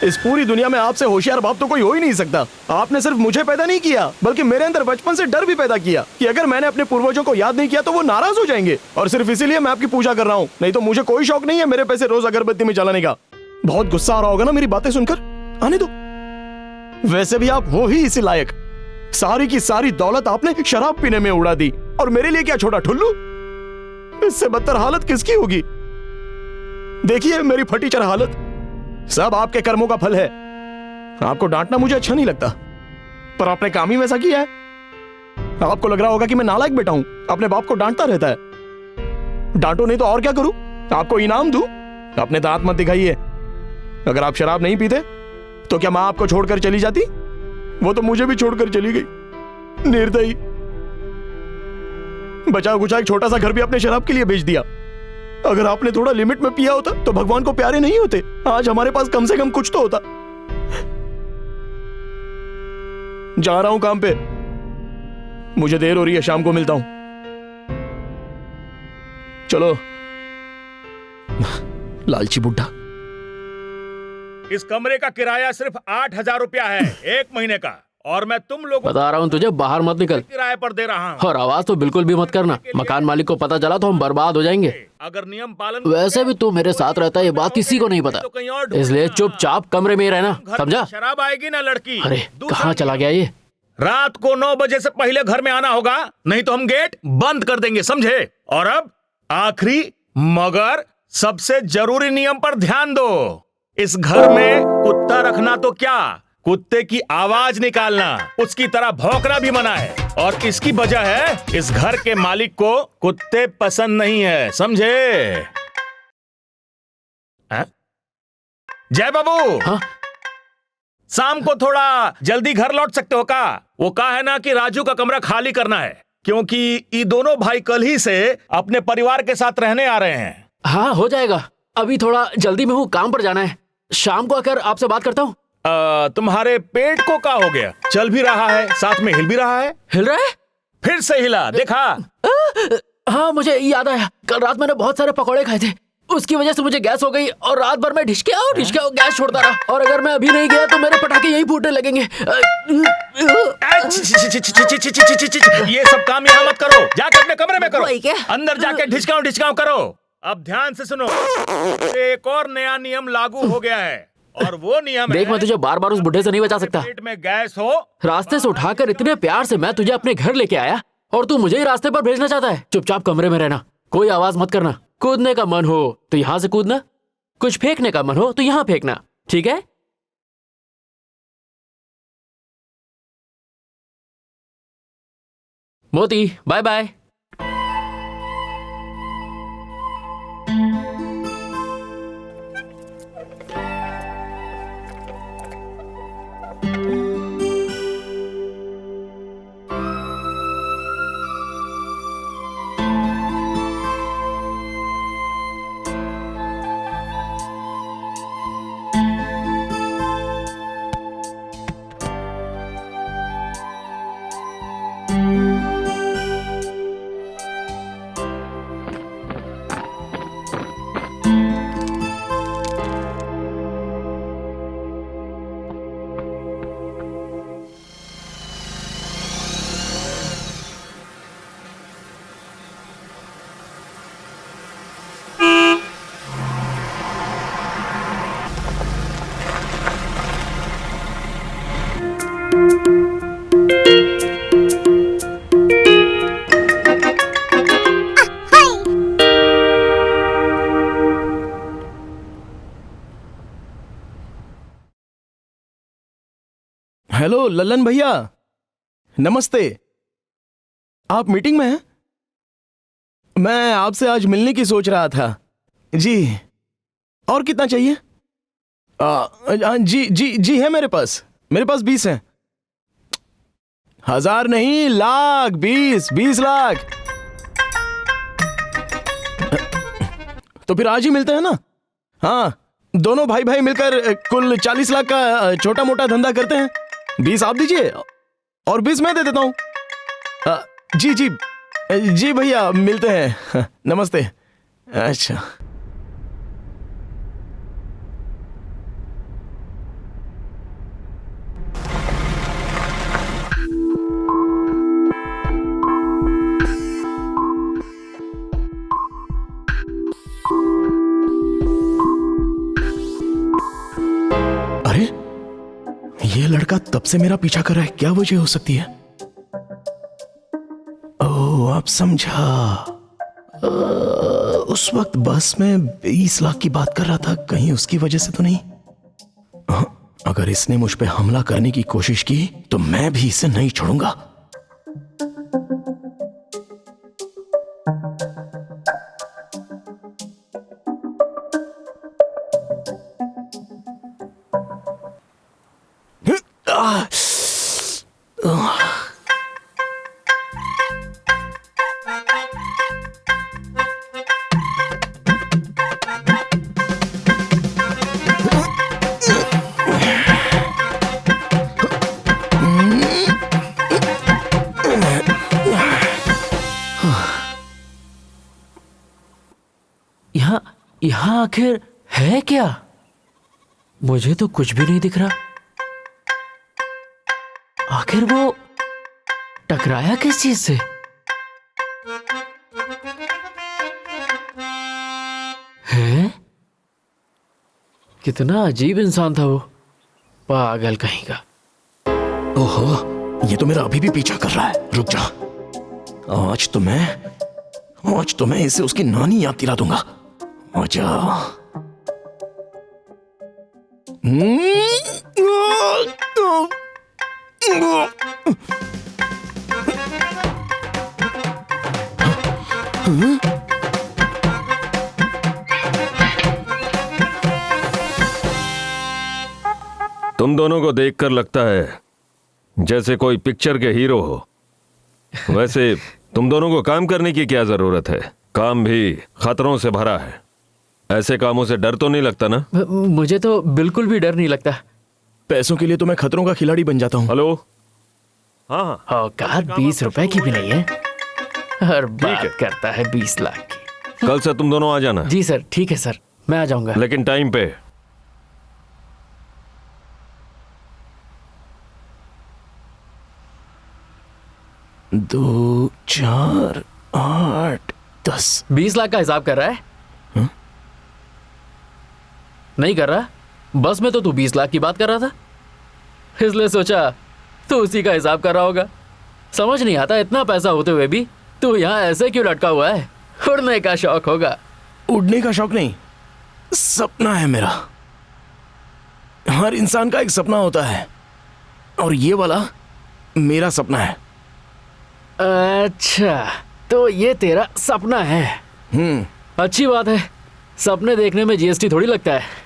इस पूरी दुनिया में आपसे होशियार बाप तो कोई हो ही नहीं सकता। आपने सिर्फ मुझे पैदा नहीं किया बल्कि मेरे अंदर बचपन से डर भी पैदा किया कि अगर मैंने अपने पूर्वजों को याद नहीं किया तो वो नाराज हो जाएंगे, और सिर्फ इसीलिए मैं आपकी पूजा कर रहा हूँ। नहीं तो मुझे कोई शौक नहीं है मेरे पैसे रोज अगरबत्ती में जलाने का। बहुत गुस्सा आ रहा होगा ना मेरी बातें सुनकर, आने दो। वैसे भी आप हो ही इसी लायक। सारी की सारी दौलत आपने शराब पीने में उड़ा दी, और मेरे लिए क्या छोड़ा ठुल्लू। इससे बदतर हालत किसकी होगी? देखिए मेरी फटीचर हालत, सब आपके कर्मों का फल है। आपको डांटना मुझे अच्छा नहीं लगता, पर आपने काम ही वैसा किया है। आपको लग रहा होगा कि मैं नालायक बेटा हूं, अपने बाप को डांटता रहता है। डांटो नहीं तो और क्या करूं? आपको इनाम दूं? अपने दांत मत दिखाइए। अगर आप शराब नहीं पीते तो क्या मां आपको छोड़कर चली जाती? वो तो मुझे भी छोड़कर चली गई, निर्दयी। बचा कुचा एक छोटा सा घर भी आपने शराब के लिए बेच दिया। अगर आपने थोड़ा लिमिट में पिया होता तो भगवान को प्यारे नहीं होते। आज हमारे पास कम से कम कुछ तो होता। जा रहा हूं काम पे, मुझे देर हो रही है, शाम को मिलता हूं। चलो। लालची बुड्ढा। इस कमरे का किराया सिर्फ 8,000 रुपया है 1 महीने का, और मैं तुम लोगों बता रहा हूँ तुझे, बाहर मत निकल। किराए पर दे रहा हूँ। और आवाज तो बिल्कुल भी मत करना, मकान मालिक को पता चला तो हम बर्बाद हो जाएंगे। अगर नियम पालन वैसे भी तू मेरे साथ रहता है, ये बात किसी को नहीं पता, तो कहीं और इसलिए चुपचाप कमरे में ही रहना, घर में समझा? शराब आएगी ना लड़की। अरे कहाँ चला गया ये? रात को 9 बजे से पहले घर में आना होगा, नहीं तो हम गेट बंद कर देंगे, समझे? और अब आखिरी मगर सबसे जरूरी नियम पर ध्यान दो। इस घर में कुत्ता रखना तो क्या, कुत्ते की आवाज निकालना, उसकी तरह भौंकना भी मना है। और इसकी वजह है इस घर के मालिक को कुत्ते पसंद नहीं है, समझे? जय बाबू। हाँ? शाम को थोड़ा जल्दी घर लौट सकते हो का? वो कहा है ना कि राजू का कमरा खाली करना है, क्योंकि ये दोनों भाई कल ही से अपने परिवार के साथ रहने आ रहे हैं। हाँ हो जाएगा, अभी थोड़ा जल्दी में हूँ, काम पर जाना है। शाम को आकर आपसे बात करता हूँ। तुम्हारे पेट को क्या हो गया? चल भी रहा है, साथ में हिल भी रहा है। हिल रहा है? फिर से हिला, देखा? हाँ मुझे याद आया, कल रात मैंने बहुत सारे पकौड़े खाए थे, उसकी वजह से मुझे गैस हो गई और रात भर मैं ढिशके गैस छोड़ता रहा, और अगर मैं अभी नहीं गया तो मेरे पटाखे यही फूटने लगेंगे। ये सब काम यहाँ मत करो, जाके अपने कमरे में करो, अंदर जाके ढिचकाऊ करो। अब ध्यान से सुनो, एक और नया नियम लागू हो गया है, और वो नियम देख, मैं तुझे बार बार उस बुढ़े से नहीं बचा सकता। पेट में गैस हो, रास्ते से उठाकर इतने प्यार से मैं तुझे अपने घर लेके आया, और तू मुझे ही रास्ते पर भेजना चाहता है। चुपचाप कमरे में रहना, कोई आवाज मत करना। कूदने का मन हो तो यहाँ से कूदना, कुछ फेंकने का मन हो तो यहाँ फेंकना, ठीक है? मोती, बाय बाय। हेलो लल्लन भैया, नमस्ते। आप मीटिंग में हैं? मैं आपसे आज मिलने की सोच रहा था जी। और कितना चाहिए? जी है मेरे पास 20 हैं। 1000 नहीं, लाख, 20 लाख। तो फिर आज ही मिलते हैं ना? हाँ, दोनों भाई भाई मिलकर कुल 40 लाख का छोटा मोटा धंधा करते हैं। 20 आप दीजिए और 20 मैं दे देता हूं। जी भैया, मिलते हैं। नमस्ते। अच्छा, लड़का तब से मेरा पीछा कर रहा है, क्या वजह हो सकती है? ओह, अब समझा। उस वक्त बस में 20 लाख की बात कर रहा था, कहीं उसकी वजह से तो नहीं? अगर इसने मुझ पे हमला करने की कोशिश की तो मैं भी इसे नहीं छोड़ूंगा। यहाँ आखिर है क्या? मुझे तो कुछ भी नहीं दिख रहा। आखिर वो टकराया किस चीज से? है? कितना अजीब इंसान था वो, पागल कहीं का। ओहो, ये तो मेरा अभी भी पीछा कर रहा है। रुक जा, आज तो मैं इसे उसकी नानी याद दिला दूंगा। आजा। तुम दोनों को देखकर लगता है जैसे कोई पिक्चर के हीरो हो। वैसे तुम दोनों को काम करने की क्या जरूरत है? काम भी खतरों से भरा है। ऐसे कामों से डर तो नहीं लगता ना? मुझे तो बिल्कुल भी डर नहीं लगता। पैसों के लिए तो मैं खतरों का खिलाड़ी बन जाता हूँ। हेलो, हाँ हाँ, औकात 20 रुपए की भी नहीं है और बात करता है 20 लाख की। कल से तुम दोनों आ जाना। जी सर, ठीक है सर, मैं आ जाऊंगा। लेकिन टाइम पे। दो, 4, 8, 10। 20 लाख का हिसाब कर रहा है? नहीं कर रहा? बस में तो तू 20 लाख की बात कर रहा था, इसलिए सोचा तू उसी का हिसाब कर रहा होगा। समझ नहीं आता, इतना पैसा होते हुए भी तू यहाँ ऐसे क्यों लटका हुआ है? उड़ने का शौक होगा। उड़ने का शौक नहीं, सपना है मेरा। हर इंसान का एक सपना होता है और ये वाला मेरा सपना है। अच्छा, तो ये तेरा सपना है। अच्छी बात है, सपने देखने में जीएसटी थोड़ी लगता है।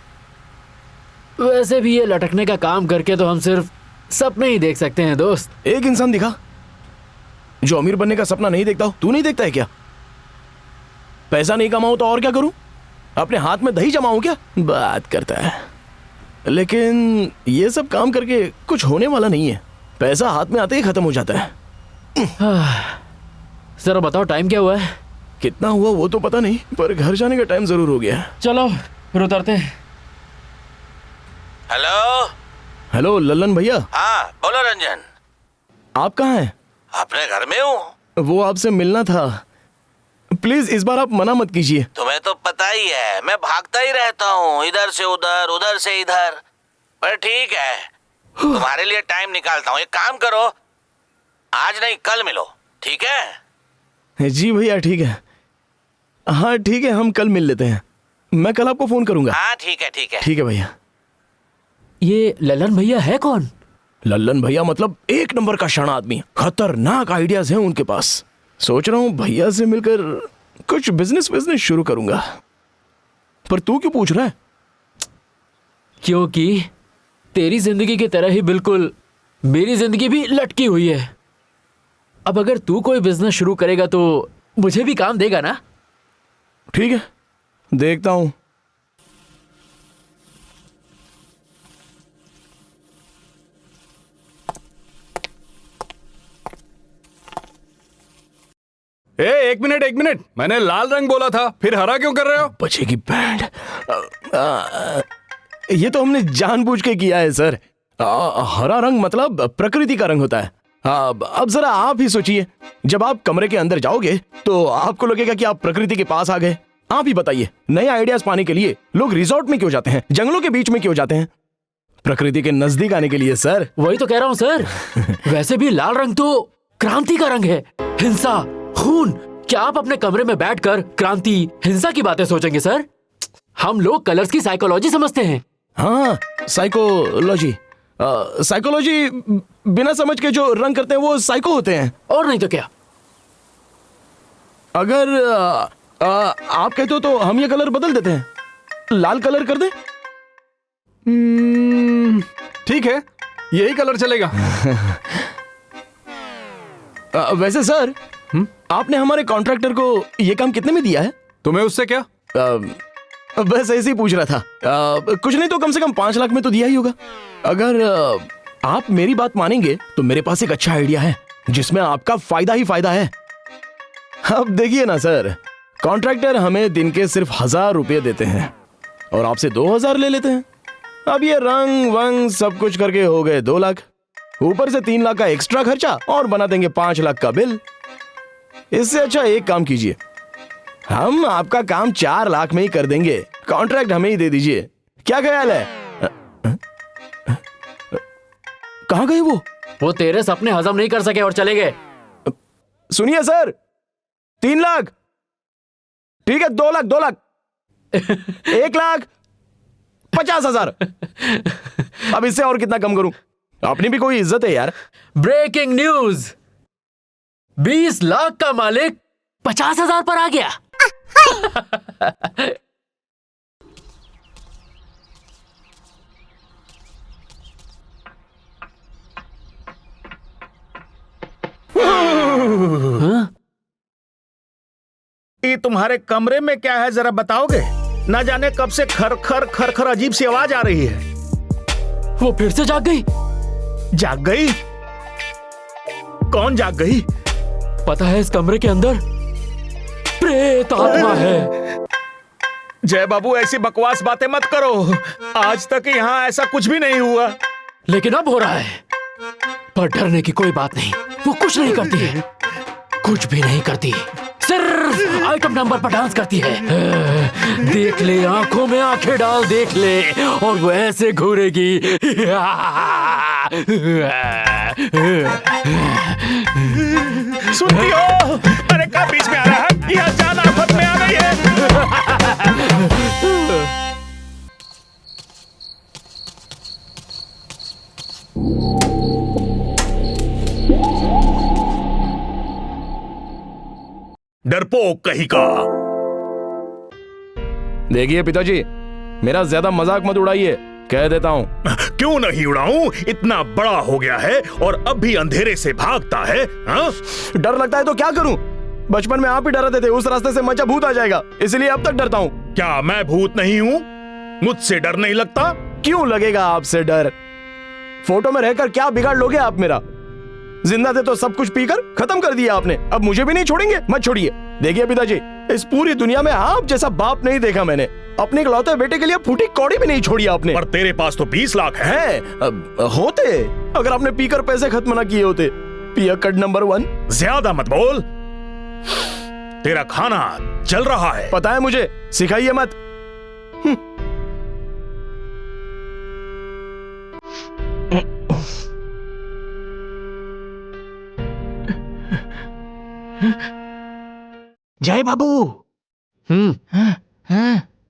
वैसे भी ये लटकने का काम करके तो हम सिर्फ सपने ही देख सकते हैं दोस्त। एक इंसान दिखा जो अमीर बनने का सपना नहीं देखता हो। तू नहीं देखता है क्या? पैसा नहीं कमाऊं तो और क्या करूं? अपने हाथ में दही जमाऊं क्या? बात करता है। लेकिन ये सब काम करके कुछ होने वाला नहीं है। पैसा हाथ में आते ही खत्म हो जाता है। जरा बताओ टाइम क्या हुआ है? कितना हुआ वो तो पता नहीं, पर घर जाने का टाइम जरूर हो गया। चलो फिर उतरते हैं। हेलो। हेलो लल्लन भैया। हाँ बोलो रंजन। आप कहाँ हैं? अपने घर में हूँ। वो आपसे मिलना था। प्लीज इस बार आप मना मत कीजिए। तुम्हें तो पता ही है मैं भागता ही रहता हूँ, इधर से उधर उधर से इधर। पर ठीक है, तुम्हारे लिए टाइम निकालता हूँ। एक काम करो, आज नहीं कल मिलो, ठीक है? जी भैया ठीक है। हाँ ठीक है, हम कल मिल लेते हैं। मैं कल आपको फोन करूंगा। हाँ ठीक है ठीक है। ठीक है भैया। ये ललन भैया है कौन? लल्लन भैया मतलब एक नंबर का शाना आदमी। खतरनाक आइडियाज हैं उनके पास। सोच रहा हूँ भैया से मिलकर कुछ बिजनेस शुरू करूंगा। पर तू क्यों पूछ रहा है? क्योंकि तेरी जिंदगी की तरह ही बिल्कुल मेरी जिंदगी भी लटकी हुई है। अब अगर तू कोई बिजनेस शुरू करेगा तो मुझे भी काम देगा ना? ठीक है, देखता हूं। एक मिनट, मैंने लाल रंग बोला था, फिर हरा क्यों कर रहे हो? बचेगी बैंड। ये तो हमने जानबूझ के किया है सर। हरा रंग मतलब प्रकृति का रंग होता है। अब जरा आप ही सोचिए, जब आप कमरे के अंदर जाओगे तो आपको लगेगा कि आप प्रकृति के पास आ गए। आप ही बताइए, नए आइडियाज पाने के लिए लोग रिजॉर्ट में क्यों जाते हैं, जंगलों के बीच में क्यों जाते हैं? प्रकृति के नजदीक आने के लिए सर। वही तो कह रहा हूँ सर। वैसे भी लाल रंग तो क्रांति का रंग है, हिंसा, खून। क्या आप अपने कमरे में बैठकर क्रांति, हिंसा की बातें सोचेंगे सर? हम लोग कलर्स की साइकोलॉजी समझते हैं। हाँ, साइकोलॉजी। साइकोलॉजी बिना समझ के जो रंग करते हैं वो साइको होते हैं। और नहीं तो क्या। अगर आप कहते हो तो हम ये कलर बदल देते हैं, लाल कलर कर दे। ठीक है, यही कलर चलेगा। वैसे सर, आपने हमारे कॉन्ट्रैक्टर को ये काम कितने में दिया है? तुम्हें उससे क्या? बस ऐसे ही पूछ रहा था। कुछ नहीं तो कम से कम 5 लाख में तो दिया ही होगा। अगर आप मेरी बात मानेंगे तो मेरे पास एक अच्छा आइडिया है जिसमें आपका फायदा ही फायदा है। अब देखिए ना सर, कॉन्ट्रैक्टर हमें दिन के सिर्फ 1000 रुपये देते हैं और आपसे 2000 ले लेते हैं। अब ये रंग वंग सब कुछ करके हो गए 2 लाख, ऊपर से 3 लाख का एक्स्ट्रा खर्चा और बना देंगे 5 लाख का बिल। इससे अच्छा एक काम कीजिए, हम आपका काम 4 लाख में ही कर देंगे, कॉन्ट्रैक्ट हमें ही दे दीजिए। क्या ख्याल है? कहाँ गए वो तेरे सपने हजम नहीं कर सके और चले गए। सुनिए सर, 3 लाख ठीक है, 2 लाख 2 लाख 1,50,000। अब इससे और कितना कम करूं? अपनी भी कोई इज्जत है यार। ब्रेकिंग न्यूज, 20 लाख का मालिक 50,000 पर आ गया। ये तुम्हारे कमरे में क्या है जरा बताओगे? ना जाने कब से खर खर खर खर अजीब सी आवाज आ रही है। वो फिर से जाग गई। जाग गई? कौन जाग गई? पता है इस कमरे के अंदर प्रेत आत्मा है। जय बाबू, ऐसी बकवास बातें मत करो। आज तक यहाँ ऐसा कुछ भी नहीं हुआ। लेकिन अब हो रहा है। पर डरने की कोई बात नहीं, वो कुछ नहीं करती है, कुछ भी नहीं करती, सिर्फ आइटम नंबर पर डांस करती है। देख ले, आंखों में आंखें डाल देख ले, और वो ऐसे घूरेगी। सुनती हो? अरे क्या बीच में आ रहा है? यहाँ जान आफत में आ गई है। डरपोक कहीं का। देखिए पिताजी, मेरा ज्यादा मजाक मत उड़ाइए, कह देता हूँ। क्यों नहीं उड़ाऊं? इतना बड़ा हो गया है और अब भी अंधेरे से भागता है। हाँ? डर लगता है तो क्या करूं? बचपन में आप ही डराते थे, उस रास्ते से मचा भूत आ जाएगा, इसलिए अब तक डरता हूँ। क्या मैं भूत नहीं हूँ? मुझसे डर नहीं लगता? क्यों लगेगा आपसे डर? फोटो में रहकर क्या बिगाड़ लोगे आप मेरा? जिंदा थे तो सब कुछ पीकर खत्म कर दिया आपने, अब मुझे भी नहीं छोड़ेंगे? मत छोड़िए। देखिए पिताजी, इस पूरी दुनिया में आप जैसा बाप नहीं देखा मैंने। अपने इकलौते बेटे के लिए फूटी कौड़ी भी नहीं छोड़ी आपने। पर तेरे पास तो 20 लाख है। होते अगर आपने पीकर पैसे खत्म ना किए होते। पियक्कड़ नंबर 1। ज्यादा मत बोल, तेरा खाना चल रहा है। पता है मुझे, सिखाइए मत। जय बाबू।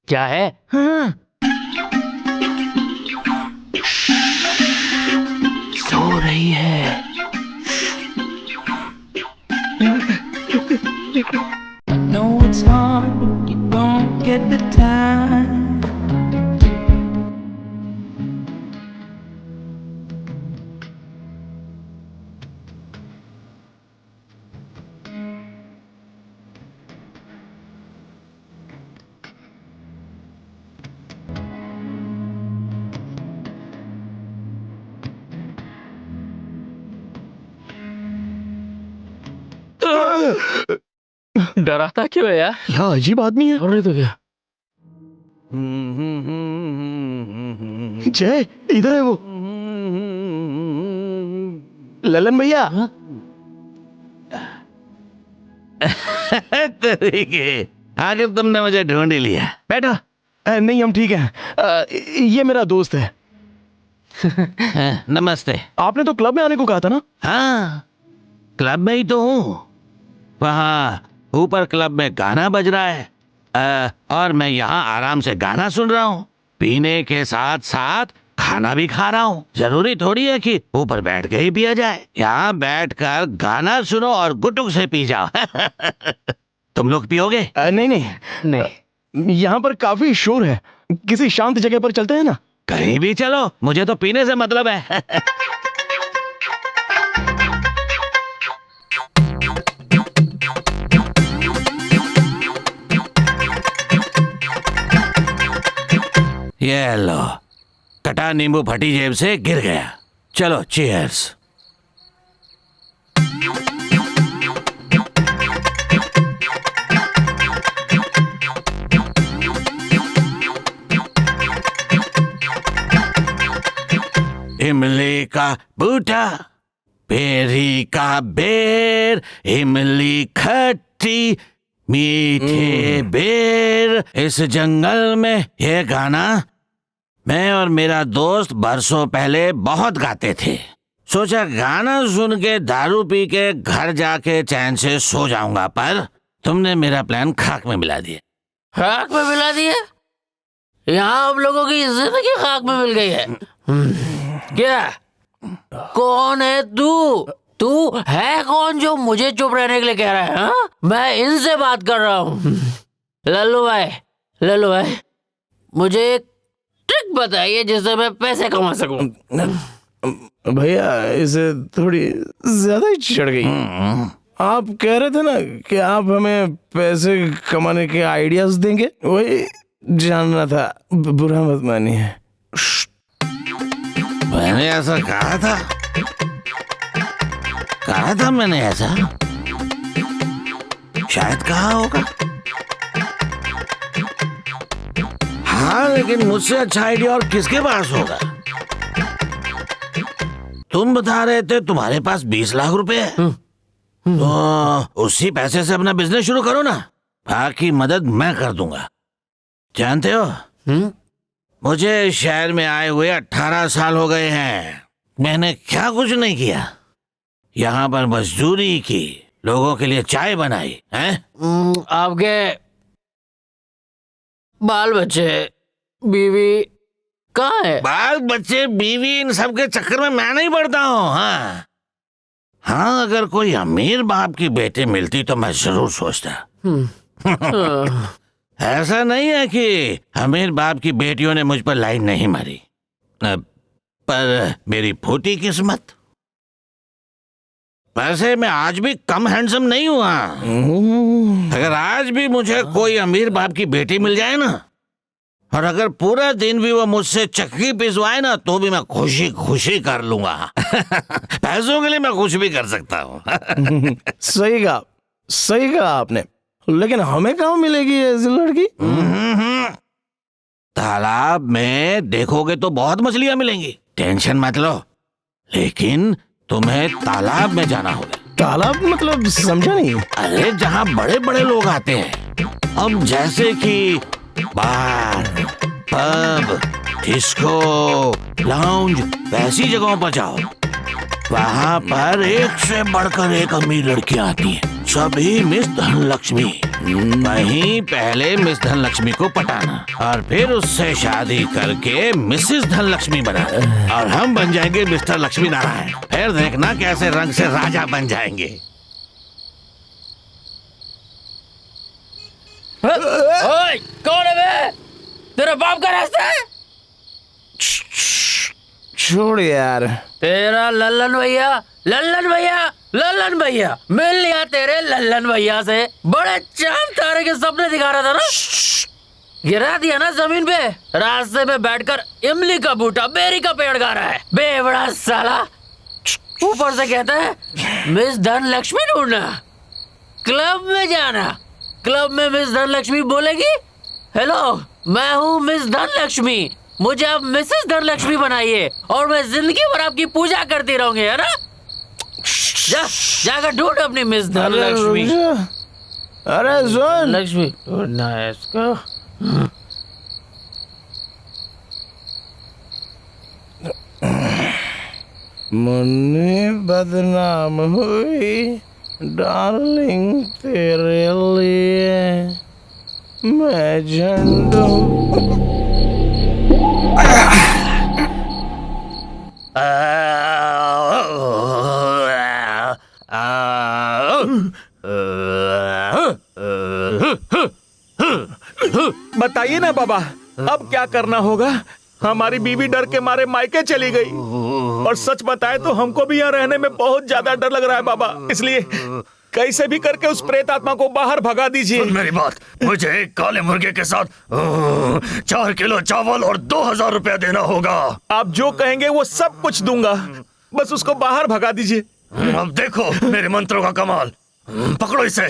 क्या है? सो रही है। No, it's hard, you don't get the time. डराता क्यों है यार? यहाँ अजीब आदमी है। और नहीं तो क्या। जय, इधर है वो। ललन भैया। तरीके, आखिर तुमने मुझे ढूंढ ही लिया। बैठो। नहीं, हम ठीक हैं। ये मेरा दोस्त है। नमस्ते। आपने तो क्लब में आने को कहा था ना? हाँ, क्लब में ही तो हूँ। वहाँ ऊपर क्लब में गाना बज रहा है और मैं यहाँ आराम से गाना सुन रहा हूँ, पीने के साथ साथ खाना भी खा रहा हूँ। जरूरी थोड़ी है कि ऊपर बैठ के ही पिया जाए। यहाँ बैठकर गाना सुनो और गुटुक से पी जाओ। तुम लोग पियोगे? नहीं नहीं नहीं, यहाँ पर काफी शोर है, किसी शांत जगह पर चलते हैं ना? कहीं भी चलो, मुझे तो पीने से मतलब है। ये लो, कटा नींबू फटी जेब से गिर गया। चलो चीयर्स। इमली का बूटा, बेरी का बेर, इमली खट्टी मीठे बेर। इस जंगल में ये गाना मैं और मेरा दोस्त बरसों पहले बहुत गाते थे। सोचा गाना सुन के दारू पी के घर जाके चैन से सो जाऊंगा, पर तुमने मेरा प्लान खाक में मिला दिया। खाक में मिला दिया? यहाँ आप लोगों की जिंदगी खाक में मिल गई है। क्या? कौन है तू? तू है कौन जो मुझे चुप रहने के लिए कह रहा है? हाँ? मैं इनसे बात कर रहा हूँ। लल्लू भाई, मुझे एक ट्रिक बताइए जिससे मैं पैसे कमा सकूं। भैया इसे थोड़ी ज्यादा ही चढ़ गई। आप कह रहे थे ना कि आप हमें पैसे कमाने के आइडियाज देंगे, वही जानना था। बुरा मत मानिए। मैंने ऐसा कहा था मैंने ऐसा शायद कहा होगा। हाँ, लेकिन मुझसे अच्छा आइडिया और किसके पास होगा? तुम बता रहे थे तुम्हारे पास 20 लाख रुपए है, तो उसी पैसे से अपना बिजनेस शुरू करो ना। बाकी मदद मैं कर दूंगा। जानते हो, मुझे शहर में आए हुए 18 साल हो गए हैं। मैंने क्या कुछ नहीं किया। यहाँ पर मजदूरी की, लोगों के लिए चाय बनाई है। आपके बाल बच्चे बीवी कहाँ है? बाल बच्चे बीवी इन सब के चक्कर में मैं नहीं पड़ता हूँ। हाँ, अगर कोई अमीर बाप की बेटी मिलती तो मैं जरूर सोचता। ऐसा नहीं है कि अमीर बाप की बेटियों ने मुझ पर लाइन नहीं मारी, पर मेरी फूटी किस्मत। वैसे मैं आज भी कम हैंडसम नहीं हुआ। अगर आज भी मुझे कोई अमीर बाप की बेटी मिल जाए ना, और अगर पूरा दिन भी वो मुझसे चक्की पिसवाए ना, तो भी मैं खुशी खुशी कर लूंगा। पैसों के लिए मैं कुछ भी कर सकता हूँ। सही कहा आपने, लेकिन हमें कहाँ मिलेगी ऐसी लड़की? तालाब में देखोगे तो बहुत मछलियां मिलेंगी, टेंशन मत लो। लेकिन तुम्हें तालाब में जाना होगा। तालाब मतलब समझा नहीं। अरे जहाँ बड़े बड़े लोग आते हैं, अब जैसे कि बार, पब, डिस्को, लाउंज, वैसी जगहों पर जाओ। वहाँ पर एक से बढ़कर एक अमीर लड़कियां आती हैं, सभी मिस धनलक्ष्मी। वहीं पहले मिस धनलक्ष्मी को पटाना और फिर उससे शादी करके मिसेस धनलक्ष्मी बनाना, और हम बन जाएंगे मिस्टर लक्ष्मी नारायण। फिर देखना कैसे रंग से राजा बन जाएंगे। ओए, कौन है बे? तेरा बाप का रास्ता है? छोड़ यार। तेरा लल्लन भैया मिल लिया तेरे लल्लन भैया से। बड़े चांद तारे के सपने दिखा रहा था ना, गिरा दिया ना जमीन पे। रास्ते में बैठकर इमली का बूटा, बेरी का पेड़ गा रहा है बेवड़ा साला। ऊपर से कहता है मिस धनलक्ष्मी ढूंढना, क्लब में जाना। क्लब में मिस धनलक्ष्मी बोलेगी, हेलो मैं हूँ मिस धनलक्ष्मी, मुझे आप मिसेस धनलक्ष्मी बनाइए और मैं जिंदगी भर आपकी पूजा करती रहूंगी, है ना? जाकर ढूंढ अपनी मिस धनलक्ष्मी। अरे सुन, लक्ष्मी ढूंढना है इसको। मुन्नी बदनाम हुई डार्लिंग तेरे लिए मैं झंडू बताइए ना बाबा, अब क्या करना होगा? हमारी बीवी डर के मारे मायके चली गई और सच बताए तो हमको भी यहाँ रहने में बहुत ज्यादा डर लग रहा है बाबा। इसलिए कैसे भी करके उस प्रेत आत्मा को बाहर भगा दीजिए। मेरी बात, मुझे एक काले मुर्गे के साथ 4 किलो चावल और 2000 रुपया देना होगा। आप जो कहेंगे वो सब कुछ दूंगा, बस उसको बाहर भगा दीजिए। अब देखो मेरे मंत्रों का कमाल। पकड़ो इसे।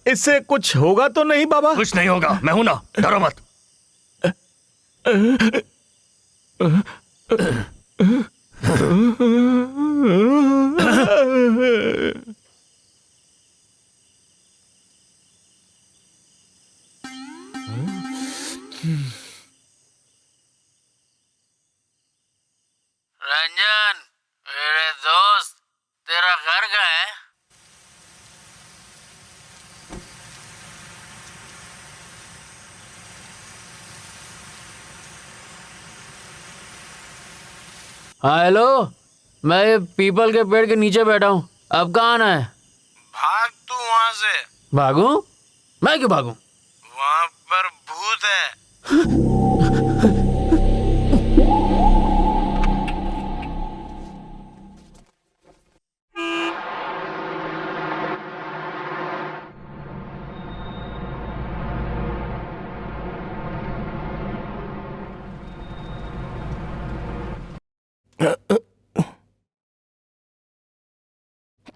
इससे कुछ होगा तो नहीं बाबा? कुछ नहीं होगा, मैं हूं ना, डरो मत। रंजन, मेरे दोस्त, तेरा घर कहाँ है? हाँ हेलो, मैं ये पीपल के पेड़ के नीचे बैठा हूँ। अब कहाँ आना है? भाग तू वहाँ से। भागूं? मैं क्यों भागूं? वहाँ पर भूत है।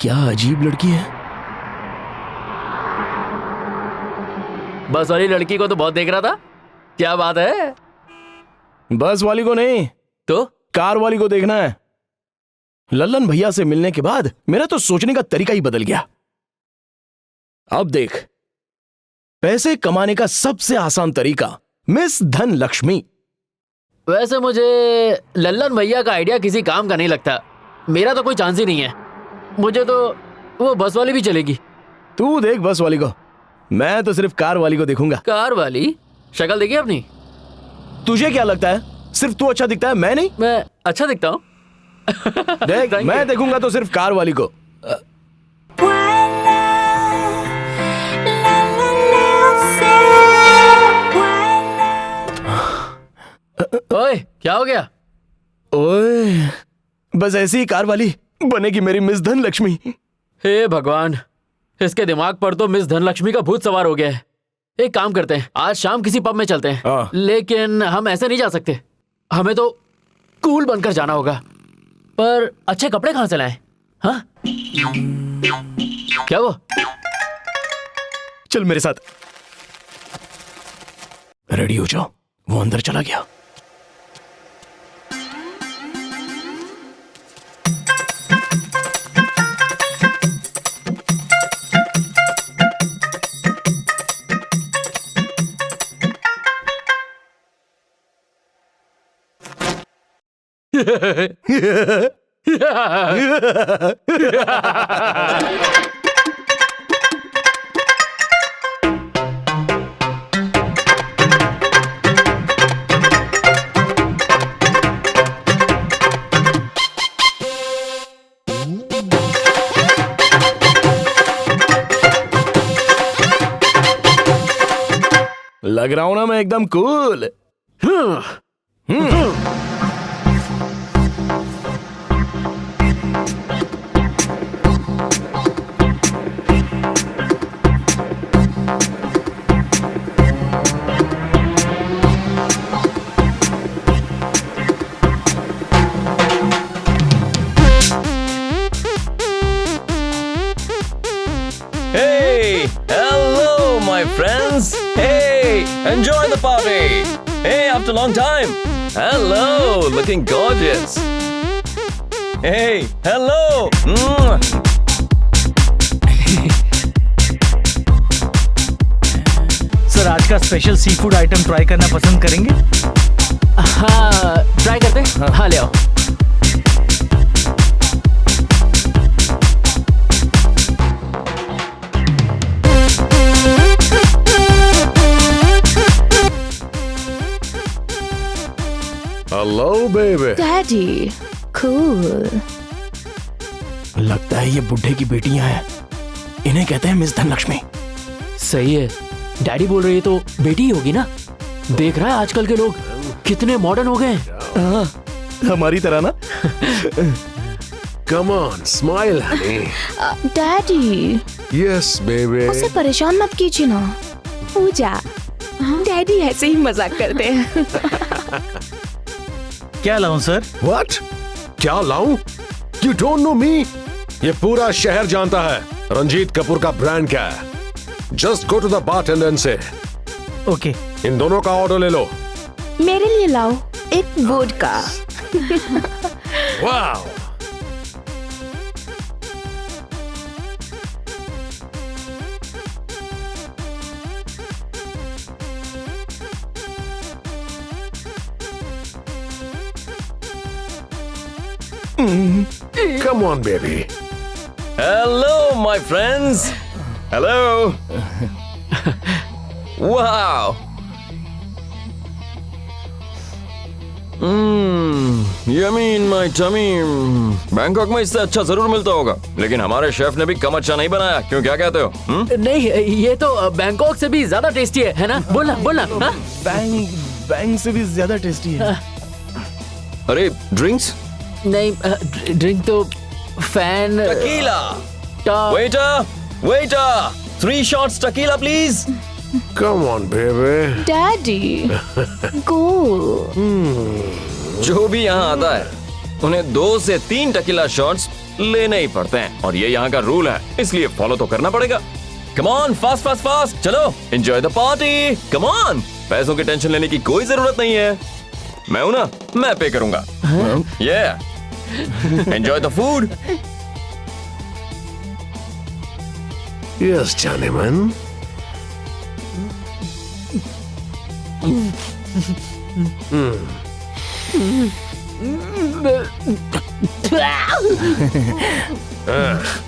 क्या अजीब लड़की है। बस वाली लड़की को तो बहुत देख रहा था। क्या बात है? बस वाली को नहीं, तो कार वाली को देखना है। लल्लन भैया से मिलने के बाद मेरा तो सोचने का तरीका ही बदल गया। अब देख, पैसे कमाने का सबसे आसान तरीका मिस धन लक्ष्मी। वैसे मुझे लल्लन भैया का आइडिया किसी काम का नहीं लगता। मेरा तो कोई चांस ही नहीं है। मुझे तो वो बस वाली भी चलेगी। तू देख बस वाली को, मैं तो सिर्फ कार वाली को देखूंगा। कार वाली? शक्ल देखी अपनी? तुझे क्या लगता है सिर्फ तू अच्छा दिखता है, मैं नहीं? मैं अच्छा दिखता हूँ? देख Thank मैं you. देखूंगा तो सिर्फ कार वाली को। ओए, क्या हो गया? ओए, बस ऐसी ही कार वाली बनेगी मेरी मिस धन लक्ष्मी। हे भगवान, इसके दिमाग पर तो मिस धनलक्ष्मी का भूत सवार हो गया है। एक काम करते हैं, आज शाम किसी पब में चलते हैं। हाँ। लेकिन हम ऐसे नहीं जा सकते। हमें तो कूल बनकर जाना होगा। पर अच्छे कपड़े कहाँ से लाएं? हाँ? क्या वो? चल मेरे साथ, रेडी हो जाओ। वो अंदर चला गया। लग रहा हूं ना मैं एकदम cool. Hey, hello, my friends. Hey, enjoy the party. Hey, after a long time. Hello, looking gorgeous. Hey, hello. Sir, आज का special sea food item try करना पसंद करेंगे? हाँ, ट्राई करते हैं। हाँ, ले आओ। Hello baby. Daddy cool. लगता है ये बुढ़े की बेटियां हैं। इन्हें कहते हैं मिस धनलक्ष्मी। सही है, डैडी बोल रही है तो बेटी ही होगी ना। देख रहा है आजकल के लोग कितने मॉडर्न हो गए हैं। हाँ, हमारी तरह ना। Come on smile Honey. Daddy yes baby. उसे परेशान मत कीजिए ना। पूजा, डैडी ऐसे ही मजाक करते हैं। क्या लाऊं सर? व्हाट? क्या लाऊं? यू डोंट नो मी? ये पूरा शहर जानता है रंजीत कपूर का ब्रांड क्या है। Just go to the bartender and say okay. इन दोनों का ऑर्डर ले लो। मेरे लिए लाओ एक vodka. Wow. Come on, baby. Hello, my friends. Hello. Wow. Yummy in my tummy. Bangkok में इससे अच्छा जरूर मिलता होगा, लेकिन हमारे शेफ ने भी कम अच्छा नहीं बनाया। क्यों, क्या कहते हो? नहीं, ये तो बैंकॉक से भी ज्यादा टेस्टी है ना? बोलना बोलना। हाँ? बैंग से भी ज्यादा टेस्टी है। अरे ड्रिंक्स? नहीं, ड्रिंक तो fan. Tequila. Waiter, waiter, 3 shots tequila please. Come on, baby. Daddy cool. जो भी यहाँ आता है उन्हें 2 से 3 टकीला शॉट्स लेने ही पड़ते हैं, और ये यहाँ का रूल है, इसलिए फॉलो तो करना पड़ेगा। Come on, fast fast fast, चलो enjoy the party. Come on, पैसों की टेंशन लेने की कोई जरूरत नहीं है। मैं हूं ना, मैं पे करूंगा। Yeah. Enjoy the food. Yes, Johnnyman.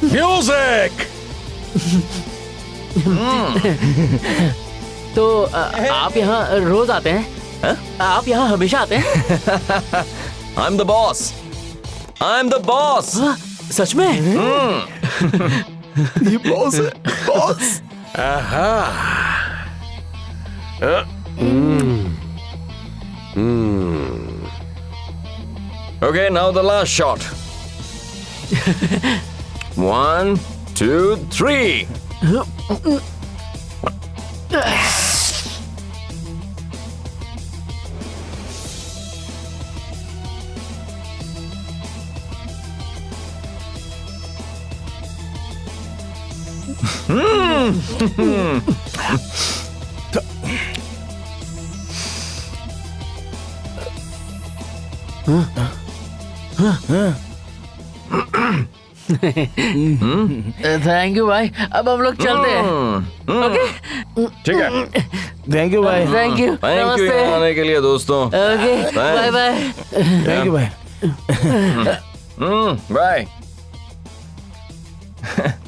Music. तो आप यहाँ रोज आते हैं? आप यहाँ हमेशा आते हैं? I'm the boss. I'm the boss. सच में? ये बॉस है, boss. Okay, now the last shot. 1, 2, 3. Thank you भाई, अब हम लोग चलते हैं। ओके, ठीक है। थैंक यू भाई। थैंक यू, थैंक यू नमस्ते। यहाँ आने के लिए दोस्तों। Okay, bye bye. Thank you भाई। बाय।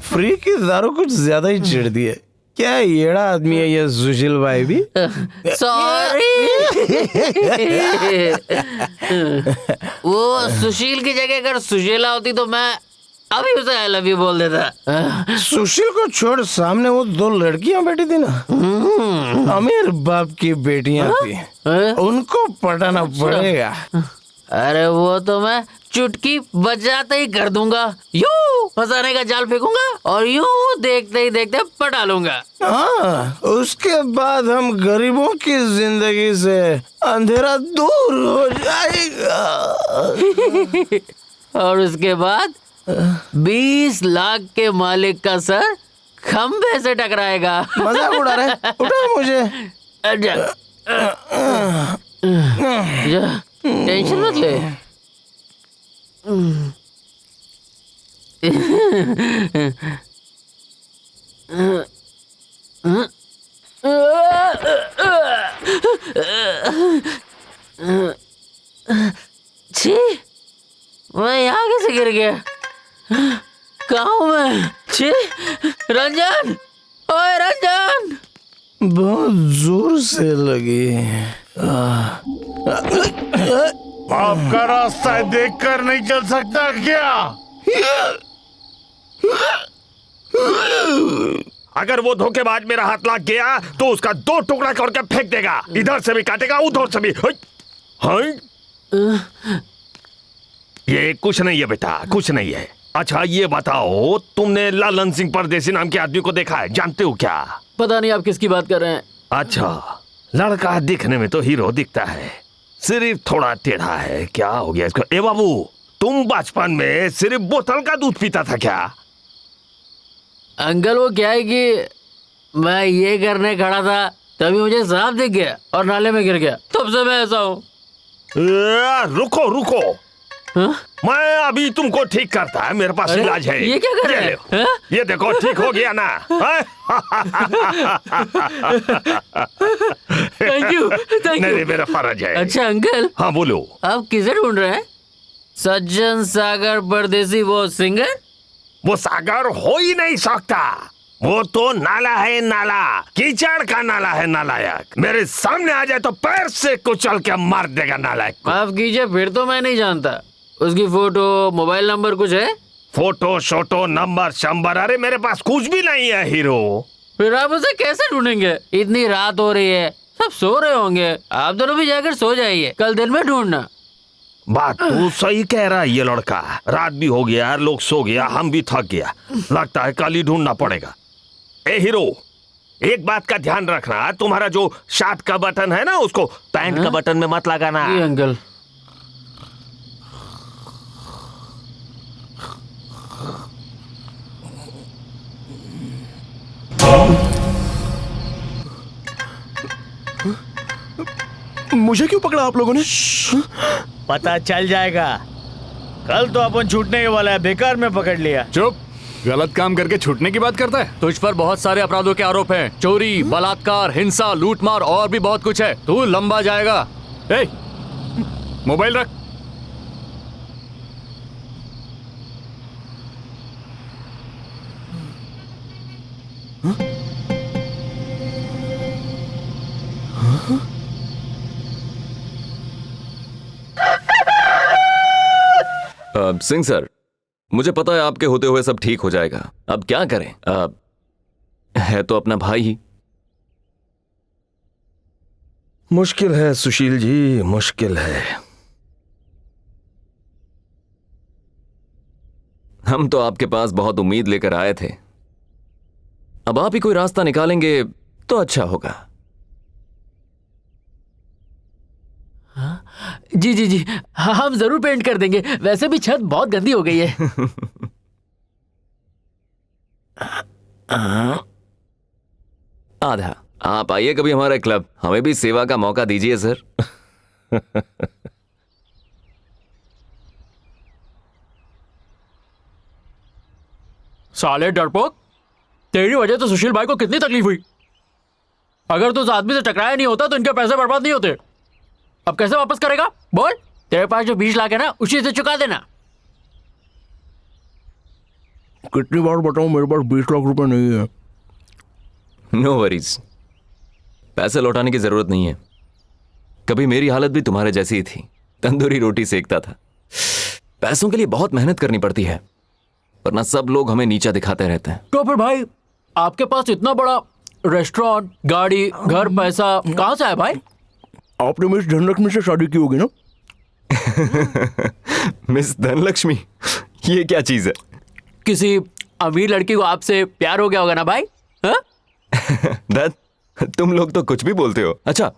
फ्री की दारू कुछ ज्यादा ही चिढ़ दी है। क्या येड़ा आदमी है ये सुशील भाई भी। सॉरी। वो सुशील की जगह अगर सुशीला होती तो मैं अभी उसे आई लव यू बोल देता। सुशील को छोड़, सामने वो 2 लड़कियां बैठी थी ना, अमीर बाप की बेटियां थी, उनको पटाना पड़ेगा। अरे वो तो मैं चुटकी बजाते ही कर दूंगा। यूं फंसाने का जाल फेंकूंगा और यूं देखते ही देखते पटा लूंगा। हाँ, उसके बाद हम गरीबों की जिंदगी से अंधेरा दूर हो जाएगा। और उसके बाद 20 लाख के मालिक का सर खंबे से टकराएगा। मजाक उड़ा रहे? उठा मुझे। जा, टेंशन मत ले। छी, मैं यहाँ कैसे गिर गया? कहाँ हूँ मैं? छी, रंजन, ओए रंजन। बहुत जोर से लगी। आपका रास्ता देखकर नहीं चल सकता क्या? अगर वो धोखेबाज मेरा हाथ लग गया तो उसका 2 टुकड़ा करके फेंक देगा, इधर से भी काटेगा उधर से भी। ये कुछ नहीं है बेटा, कुछ नहीं है। अच्छा ये बताओ, तुमने लालन सिंह परदेसी नाम के आदमी को देखा है? जानते हो क्या? पता नहीं आप किसकी बात कर रहे हैं। अच्छा, लड़का दिखने में तो हीरो दिखता है, सिर्फ थोड़ा टेढ़ा है। क्या हो गया इसको? ए बाबू, तुम बचपन में सिर्फ बोतल का दूध पीता था क्या? अंकल वो क्या है कि मैं ये करने खड़ा था तभी मुझे सांप दिख गया और नाले में गिर गया, तब से मैं ऐसा हूँ। रुको रुको, हाँ? मैं अभी तुमको ठीक करता है, मेरे पास इलाज है। ये क्या कर रहे हैं? हाँ? ये देखो ठीक हो गया ना। थैंक यू नहीं मेरा फर्ज है। अच्छा अंकल, हाँ बोलो। आप किसे ढूंढ रहे हैं? सज्जन सागर परदेसी वो सिंगर? वो सागर हो ही नहीं सकता, वो तो नाला है, नाला, कीचड़ का नाला है। नालायक मेरे सामने आ जाए तो पैर से कुचल के मार देगा नालायक। माफ कीजिए, फिर तो मैं नहीं जानता। उसकी फोटो, मोबाइल नंबर कुछ है? फोटो शोटो नंबर शंबर, अरे मेरे पास कुछ भी नहीं है हीरो। फिर आप उसे कैसे ढूंढेंगे? इतनी रात हो रही है, सब सो रहे होंगे। आप दोनों भी जाकर सो जाइए, कल दिन में ढूंढना। बात तू सही कह रहा है। ये लड़का, रात भी हो गया, लोग सो गया, हम भी थक गया, लगता है कल ही ढूंढना पड़ेगा। ए हीरो, एक बात का ध्यान रखना, तुम्हारा जो शर्ट का बटन है ना, उसको पैंट का बटन में मत लगाना। जी अंकल। मुझे क्यों पकड़ा आप लोगों ने? पता चल जाएगा, कल तो अपन छूटने के वाला है, बेकार में पकड़ लिया। चुप, गलत काम करके छूटने की बात करता है। तुझ पर बहुत सारे अपराधों के आरोप हैं, चोरी, बलात्कार, हिंसा, लूटमार और भी बहुत कुछ है। तू लंबा जाएगा। ए, मोबाइल रख। सिंह सर, मुझे पता है आपके होते हुए सब ठीक हो जाएगा। अब क्या करें? है तो अपना भाई ही। मुश्किल है सुशील जी, मुश्किल है। हम तो आपके पास बहुत उम्मीद लेकर आए थे, अब आप ही कोई रास्ता निकालेंगे तो अच्छा होगा। जी जी जी, हम जरूर पेंट कर देंगे। वैसे भी छत बहुत गंदी हो गई है। आधा। आप आइए कभी हमारे क्लब, हमें भी सेवा का मौका दीजिए सर। साले डरपोक, तेरी वजह तो सुशील भाई को कितनी तकलीफ हुई। अगर तू उस आदमी से टकराया नहीं होता तो इनके पैसे बर्बाद नहीं होते। अब कैसे वापस करेगा? बोल। तेरे पास जो 20 लाख है ना, उसी से चुका देना। कितनी बार बताऊं, मेरे पास 20 लाख रुपए नहीं है। नो वरीज, पैसे लौटाने की जरूरत नहीं है। कभी मेरी हालत भी तुम्हारे जैसी ही थी, तंदूरी रोटी सेकता था। पैसों के लिए बहुत मेहनत करनी पड़ती है, वरना सब लोग हमें नीचा दिखाते रहते हैं। तो फिर भाई, आपके पास इतना बड़ा रेस्टोरेंट, गाड़ी, घर, पैसा कहां से आया भाई? आपने मिस धनलक्ष्मी से शादी की होगी ना? मिस धनलक्ष्मी, ये क्या चीज है? किसी अमीर लड़की को आपसे प्यार हो गया होगा ना भाई? हाँ? तुम लोग तो कुछ भी बोलते हो। अच्छा,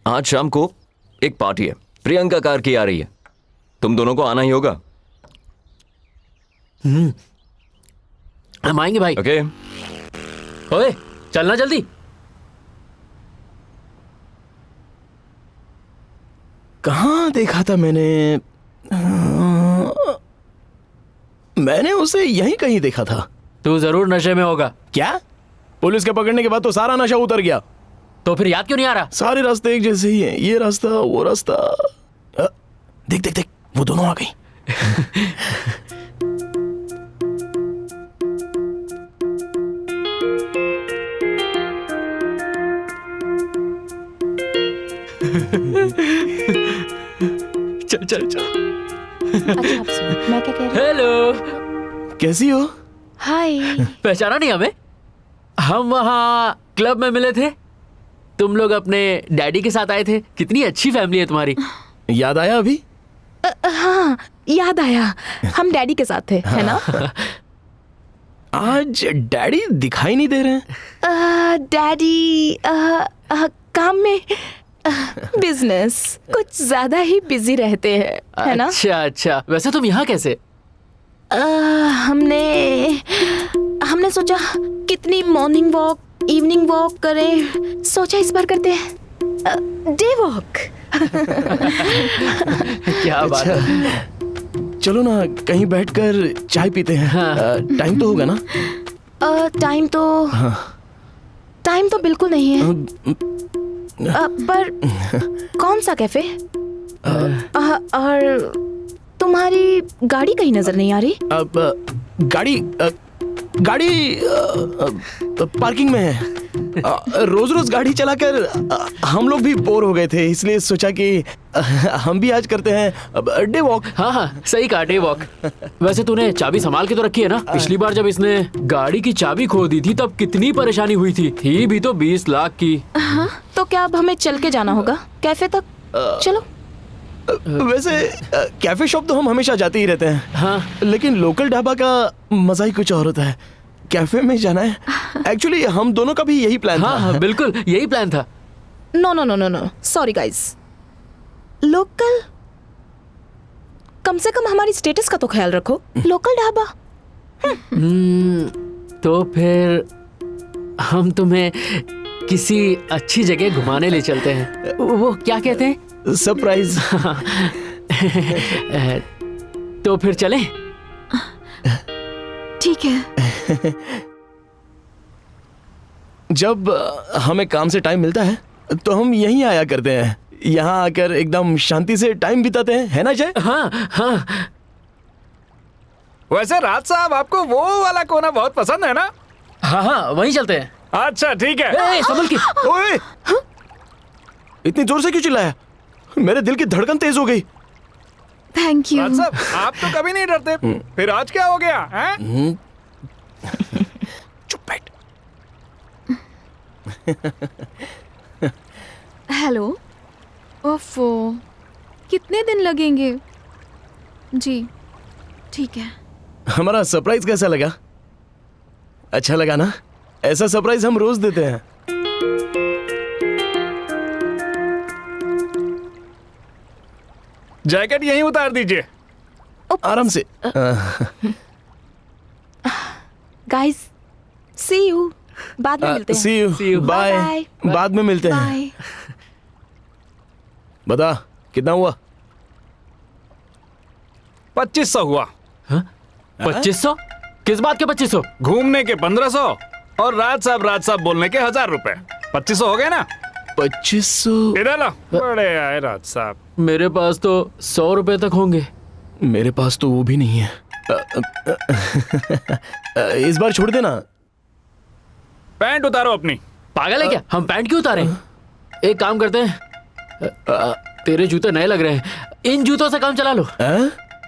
आज शाम को एक पार्टी है, प्रियंका कार की आ रही है, तुम दोनों को आना ही होगा। हम आएंगे भाई। ओके। ओए, चलना जल्दी। कहाँ देखा था मैंने? मैंने उसे यहीं कहीं देखा था। तू जरूर नशे में होगा। क्या? पुलिस के पकड़ने के बाद तो सारा नशा उतर गया। तो फिर याद क्यों नहीं आ रहा? सारे रास्ते एक जैसे ही हैं, ये रास्ता, वो रास्ता। देख देख देख, वो दोनों आ गई। चल चल चल। अच्छा आप सुनो, मैं क्या कह रही हेलो, कैसी हो? हूँ? हाय। पहचाना नहीं हमें? हम वहाँ क्लब में मिले थे, तुम लोग अपने डैडी के साथ आए थे। कितनी अच्छी फैमिली है तुम्हारी। याद आया अभी? हाँ याद आया, हम डैडी के साथ थे, है ना? आज डैडी दिखाई नहीं दे रहे हैं। डैडी काम में, बिजनेस कुछ ज्यादा ही बिजी रहते हैं, है ना? अच्छा अच्छा, वैसे तुम यहाँ कैसे? हमने सोचा कितनी मॉर्निंग वॉक इवनिंग वॉक करें, सोचा इस बार करते हैं डे वॉक। क्या बात है। चलो ना कहीं बैठकर चाय पीते हैं। टाइम तो होगा ना? टाइम तो बिल्कुल नहीं है। पर कौन सा कैफे? और तुम्हारी गाड़ी कहीं नजर नहीं आ रही? गाड़ी पार्किंग में है। रोज रोज गाड़ी चलाकर हम लोग भी बोर हो गए थे, इसलिए सोचा कि हम भी आज करते हैं डे वॉक। हाँ हाँ सही कहा, डे वॉक। वैसे तूने चाबी संभाल के तो रखी है ना? पिछली बार जब इसने गाड़ी की चाबी खो दी थी तब कितनी परेशानी हुई थी भी तो 20 लाख की। हाँ, तो क्या अब हमें चल के जाना होगा कैफे तक? चलो। वैसे कैफे शॉप तो हम हमेशा जाते ही रहते हैं। हाँ, लेकिन लोकल ढाबा का मजा ही कुछ और होता है। कैफे में जाना है। एक्चुअली हम दोनों का भी यही प्लान हाँ, था। हाँ बिल्कुल यही प्लान था। No no no no no, sorry guys. Local, कम से कम हमारी स्टेटस का तो ख्याल रखो। लोकल ढाबा। तो फिर हम तुम्हें किसी अच्छी जगह घुमाने ले चलते हैं। वो क्या कहते हैं? सरप्राइज। तो फिर चलें? ठीक है। जब हमें काम से टाइम मिलता है तो हम यहीं आया करते हैं। यहाँ आकर एकदम शांति से टाइम बिताते हैं, है ना जय? हाँ हाँ। वैसे राज साहब आपको वो वाला कोना बहुत पसंद है ना? हाँ हाँ वहीं चलते हैं। अच्छा ठीक है। ए, संभल के। ओए! इतनी जोर से क्यों चिल्लाया? मेरे दिल की धड़कन तेज हो गई। Thank you. राज साहब आप तो कभी नहीं डरते, फिर आज क्या हो गया हैं? चुप बैठ। हेलो। ओफो, कितने दिन लगेंगे? जी ठीक है। हमारा सरप्राइज कैसा लगा? अच्छा लगा ना? ऐसा सरप्राइज हम रोज देते हैं। जैकेट यहीं उतार दीजिए। आराम से। Guys, see you. बाद में मिलते हैं। See you. बाय। Bye. बाद में मिलते हैं। बाय। बता कितना हुआ? 2500 हुआ। 2500? किस बात के 2500? घूमने के 1500 और राज साहब बोलने के 1000 रुपए। 2500 हो गए ना? 2500? इधर ला। बड़े आए राज साहब। मेरे पास तो 100 रुपए तक होंगे। मेरे पास तो वो भी नहीं है। इस बार छोड़ देना। पैंट उतारो अपनी। पागल है क्या? हम पैंट क्यों उतारें? एक काम करते हैं, तेरे जूते नए लग रहे हैं, इन जूतों से काम चला लो।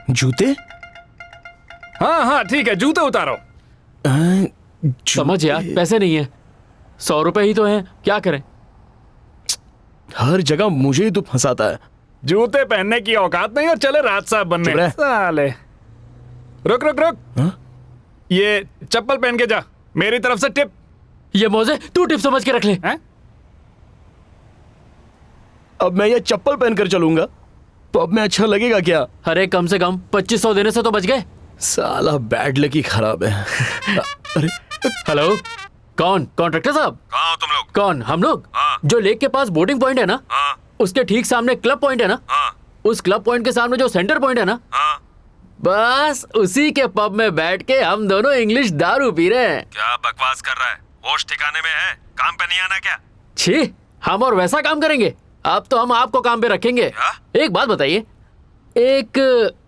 जूते? हाँ हाँ ठीक है, जूते उतारो। समझ यार, पैसे नहीं है। 100 रुपए ही तो हैं, क्या करें? हर जगह मुझे ही तो फंसाता है। जूते पहनने की औकात नहीं और चले राज साहब बनने। साले। रुक रुक रुक। ये चप्पल पहन के जा, मेरी तरफ से टिप। ये मोजे तू टिप समझ के रख ले। अब मैं ये चप्पल पहनकर चलूंगा तो अब मैं अच्छा लगेगा क्या? अरे कम से कम 2500 देने से तो बच गए। साला बैड लक ही खराब है। अरे हेलो, कौन? कॉन्ट्रैक्टर साहब? कहाँ हो तुम लोग? कौन? हम लोग? जो लेक के पास बोटिंग पॉइंट है ना, उसके ठीक सामने क्लब पॉइंट है ना, उस क्लब पॉइंट के सामने जो सेंटर पॉइंट है ना, बस उसी के पब में बैठ के हम दोनों इंग्लिश दारू पी रहे हैं। क्या बकवास कर रहा है? होश ठिकाने में है? काम पे नहीं आना क्या? छी, हम और वैसा काम करेंगे? अब तो हम आपको काम पे रखेंगे। एक बात बताइए, एक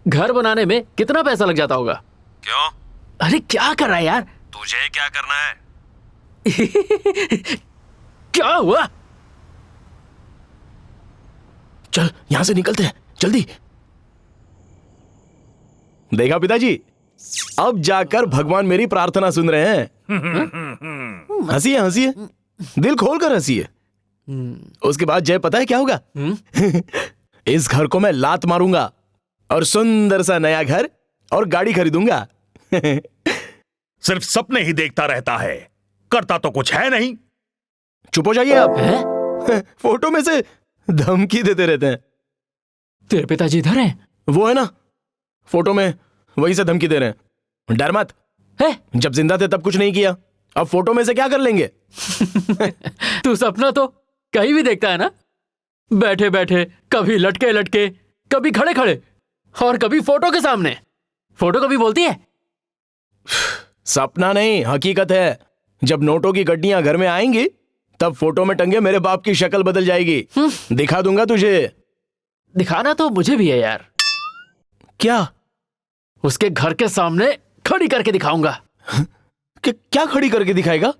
घर बनाने में कितना पैसा लग जाता होगा? क्यों? अरे क्या कर रहा है यार? तुझे क्या करना है? क्या हुआ? चल यहाँ से निकलते हैं, जल्दी। देखा पिताजी, अब जाकर भगवान मेरी प्रार्थना सुन रहे हैं। हंसिए हंसिए, दिल खोलकर हंसिए। उसके बाद जय पता है क्या होगा? इस घर को मैं लात मारूंगा और सुंदर सा नया घर और गाड़ी खरीदूंगा। सिर्फ सपने ही देखता रहता है, करता तो कुछ है नहीं। चुप हो जाइए आप। फोटो में से धमकी देते रहते हैं। तेरे पिताजी इधर हैं? वो है ना, फोटो में वहीं से धमकी दे रहे हैं। डर मत है? जब जिंदा थे तब कुछ नहीं किया, अब फोटो में से क्या कर लेंगे? तू सपना तो कहीं भी देखता है ना, बैठे बैठे, कभी लटके लटके, कभी खड़े खड़े, और कभी फोटो के सामने। फोटो कभी बोलती है? सपना नहीं, हकीकत है। जब नोटों की गड्डियां घर में आएंगी तब फोटो में टंगे मेरे बाप की शक्ल बदल जाएगी। दिखा दूंगा तुझे। दिखाना तो मुझे भी है यार। क्या? उसके घर के सामने खड़ी करके दिखाऊंगा। क्या खड़ी करके दिखाएगा?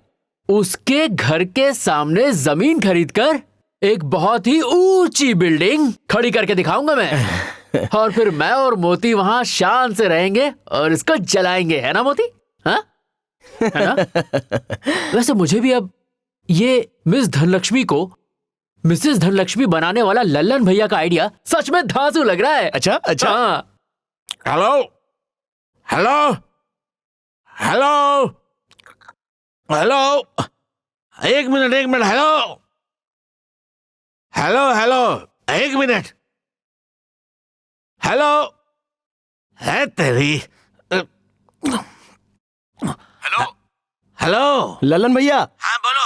उसके घर के सामने जमीन खरीदकर एक बहुत ही ऊंची बिल्डिंग खड़ी करके दिखाऊंगा मैं। और फिर मैं और मोती वहां शान से रहेंगे और इसको जलाएंगे, है ना मोती? हाँ, है ना? वैसे मुझे भी अब ये मिस धनलक्ष्मी को मिसेस धनलक्ष्मी बनाने वाला लल्लन भैया का आइडिया सच में धांसू लग रहा है। अच्छा अच्छा। हाँ। हेलो हेलो हेलो हेलो, एक मिनट हेलो हेलो हेलो, एक मिनट हेलो। है तेरी। हेलो हेलो, लल्लन भैया। हाँ बोलो।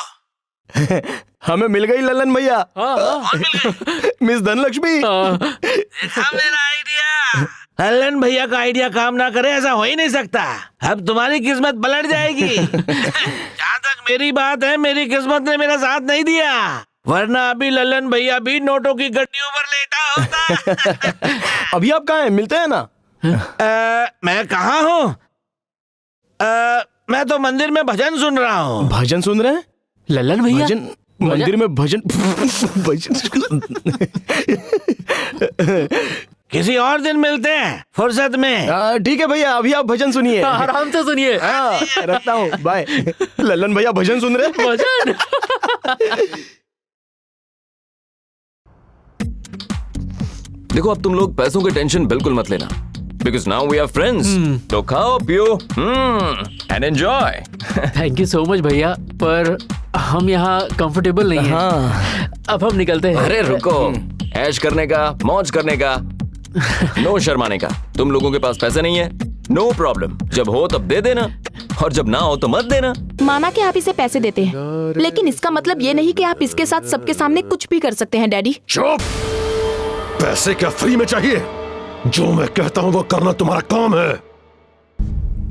हमें मिल गई लल्लन भैया। मिस धनलक्ष्मी। देखा मेरा आइडिया? लल्लन भैया का आइडिया काम ना करे ऐसा हो ही नहीं सकता। अब तुम्हारी किस्मत पलट जाएगी। जहाँ तक मेरी बात है, मेरी किस्मत ने मेरा साथ नहीं दिया, वरना अभी लल्लन भैया भी नोटों की गड्डियों पर लेटा होता। अभी आप कहाँ हैं? मिलते हैं ना? मैं कहाँ हूँ? मैं तो मंदिर में भजन सुन रहा हूँ। भजन सुन रहे हैं? लल्लन भैया भजन? मंदिर में भजन? किसी और दिन मिलते हैं फुर्सत में। ठीक है भैया, अभी आप भजन सुनिए। आराम से सुनिए। हाँ, रखता हूँ, बाय। लल्लन भैया भजन सुन रहे हैं। भजन। देखो, अब तुम लोग पैसों की टेंशन बिल्कुल मत लेना, because now we are friends. तो खाओ पियो and enjoy. Thank you so much भैया, पर हम यहाँ कंफर्टेबल नहीं हैं। हाँ। अब हम निकलते हैं। अरे रुको, ऐश करने का, मौज करने का, नो शर्माने का। तुम लोगों के पास पैसे नहीं है, नो प्रॉब्लम। जब हो तब दे देना, और जब ना हो तो मत देना। माना कि आप इसे पैसे देते हैं, लेकिन इसका मतलब ये नहीं कि आप इसके साथ सबके सामने कुछ भी कर सकते हैं डैडी। चुप! पैसे क्या फ्री में चाहिए? जो मैं कहता हूं वो करना तुम्हारा काम है।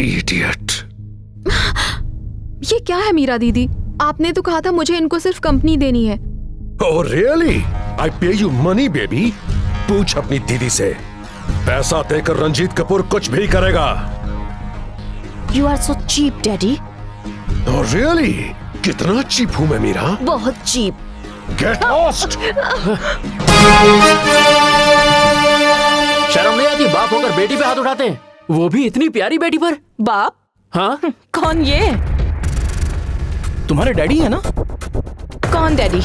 इडियट। ये क्या है मीरा दीदी? आपने तो कहा था मुझे इनको सिर्फ कंपनी देनी है। Oh really? I pay you money, baby. पूछ अपनी दीदी से। पैसा देकर रंजीत कपूर कुछ भी करेगा। You are so cheap, Daddy. Oh really? कितना चीप हूँ मैं मीरा? बहुत चीप। Get lost! शर्म नहीं आती? बाप होकर बेटी पे हाथ उठाते हैं, वो भी इतनी प्यारी बेटी पर। बाप? हाँ? कौन ये? तुम्हारे डैडी है ना? कौन डैडी?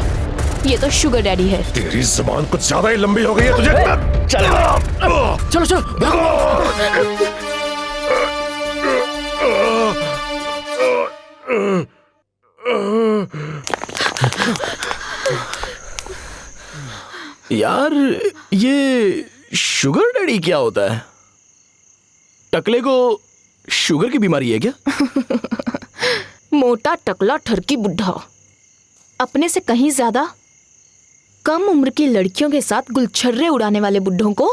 ये तो शुगर डैडी है। तेरी जुबान कुछ ज्यादा ही लंबी हो गई है तुझे। चलो चलो। यार, ये शुगर डैडी क्या होता है? टकले को शुगर की बीमारी है क्या? मोटा टकला ठरकी बुढ़ा, अपने से कहीं ज्यादा कम उम्र की लड़कियों के साथ गुलछर्रे उड़ाने वाले बुढ़ों को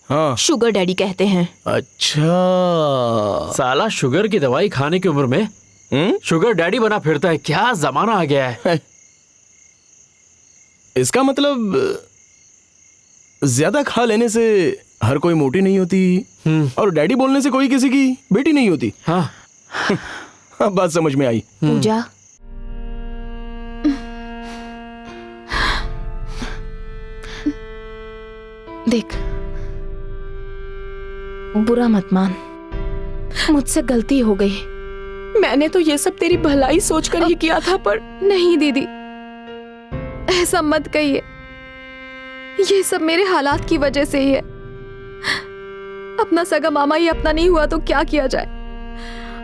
हाँ, शुगर डैडी कहते हैं। अच्छा। साला शुगर की दवाई खाने की उम्र में शुगर डैडी बना फिरता है। क्या जमाना आ गया है। इसका मतलब ज्यादा खा लेने से हर कोई मोटी नहीं होती, और डैडी बोलने से कोई किसी की बेटी नहीं होती। हाँ। अब बात समझ में आई। पूजा, देख, बुरा मत मान। मुझसे गलती हो गई। मैंने तो ये सब तेरी भलाई सोचकर ही किया था, पर नहीं दीदी, ऐसा मत कहिए। ये सब मेरे हालात की वजह से ही है। अपना सगा मामा ही अपना नहीं हुआ तो क्या किया जाए।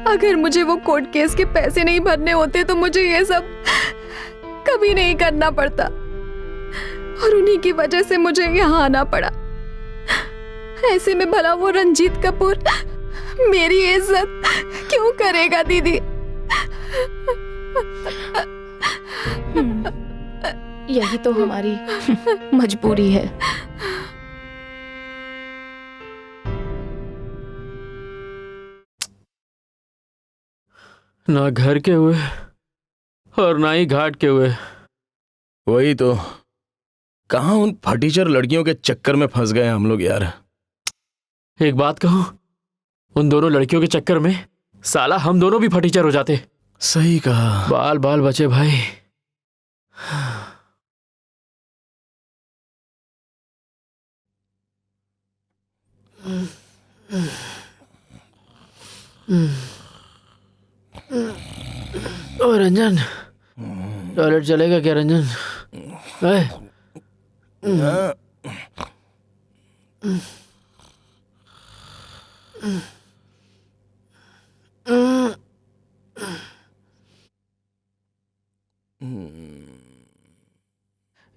अगर मुझे वो कोर्ट केस के पैसे नहीं भरने होते तो मुझे ये सब कभी नहीं करना पड़ता, और उन्हीं की वजह से मुझे यहाँ आना पड़ा। ऐसे में भला वो रंजीत कपूर मेरी इज्जत क्यों करेगा दीदी? यही तो हमारी मजबूरी है। ना घर के हुए और ना ही घाट के हुए। वही तो, कहाँ उन फटीचर लड़कियों के चक्कर में फंस गए हम लोग यार। एक बात कहूं, उन दोनों लड़कियों के चक्कर में साला हम दोनों भी फटीचर हो जाते। सही कहा। बाल बाल बचे भाई। ओ रंजन, टॉयलेट चलेगा क्या रंजन?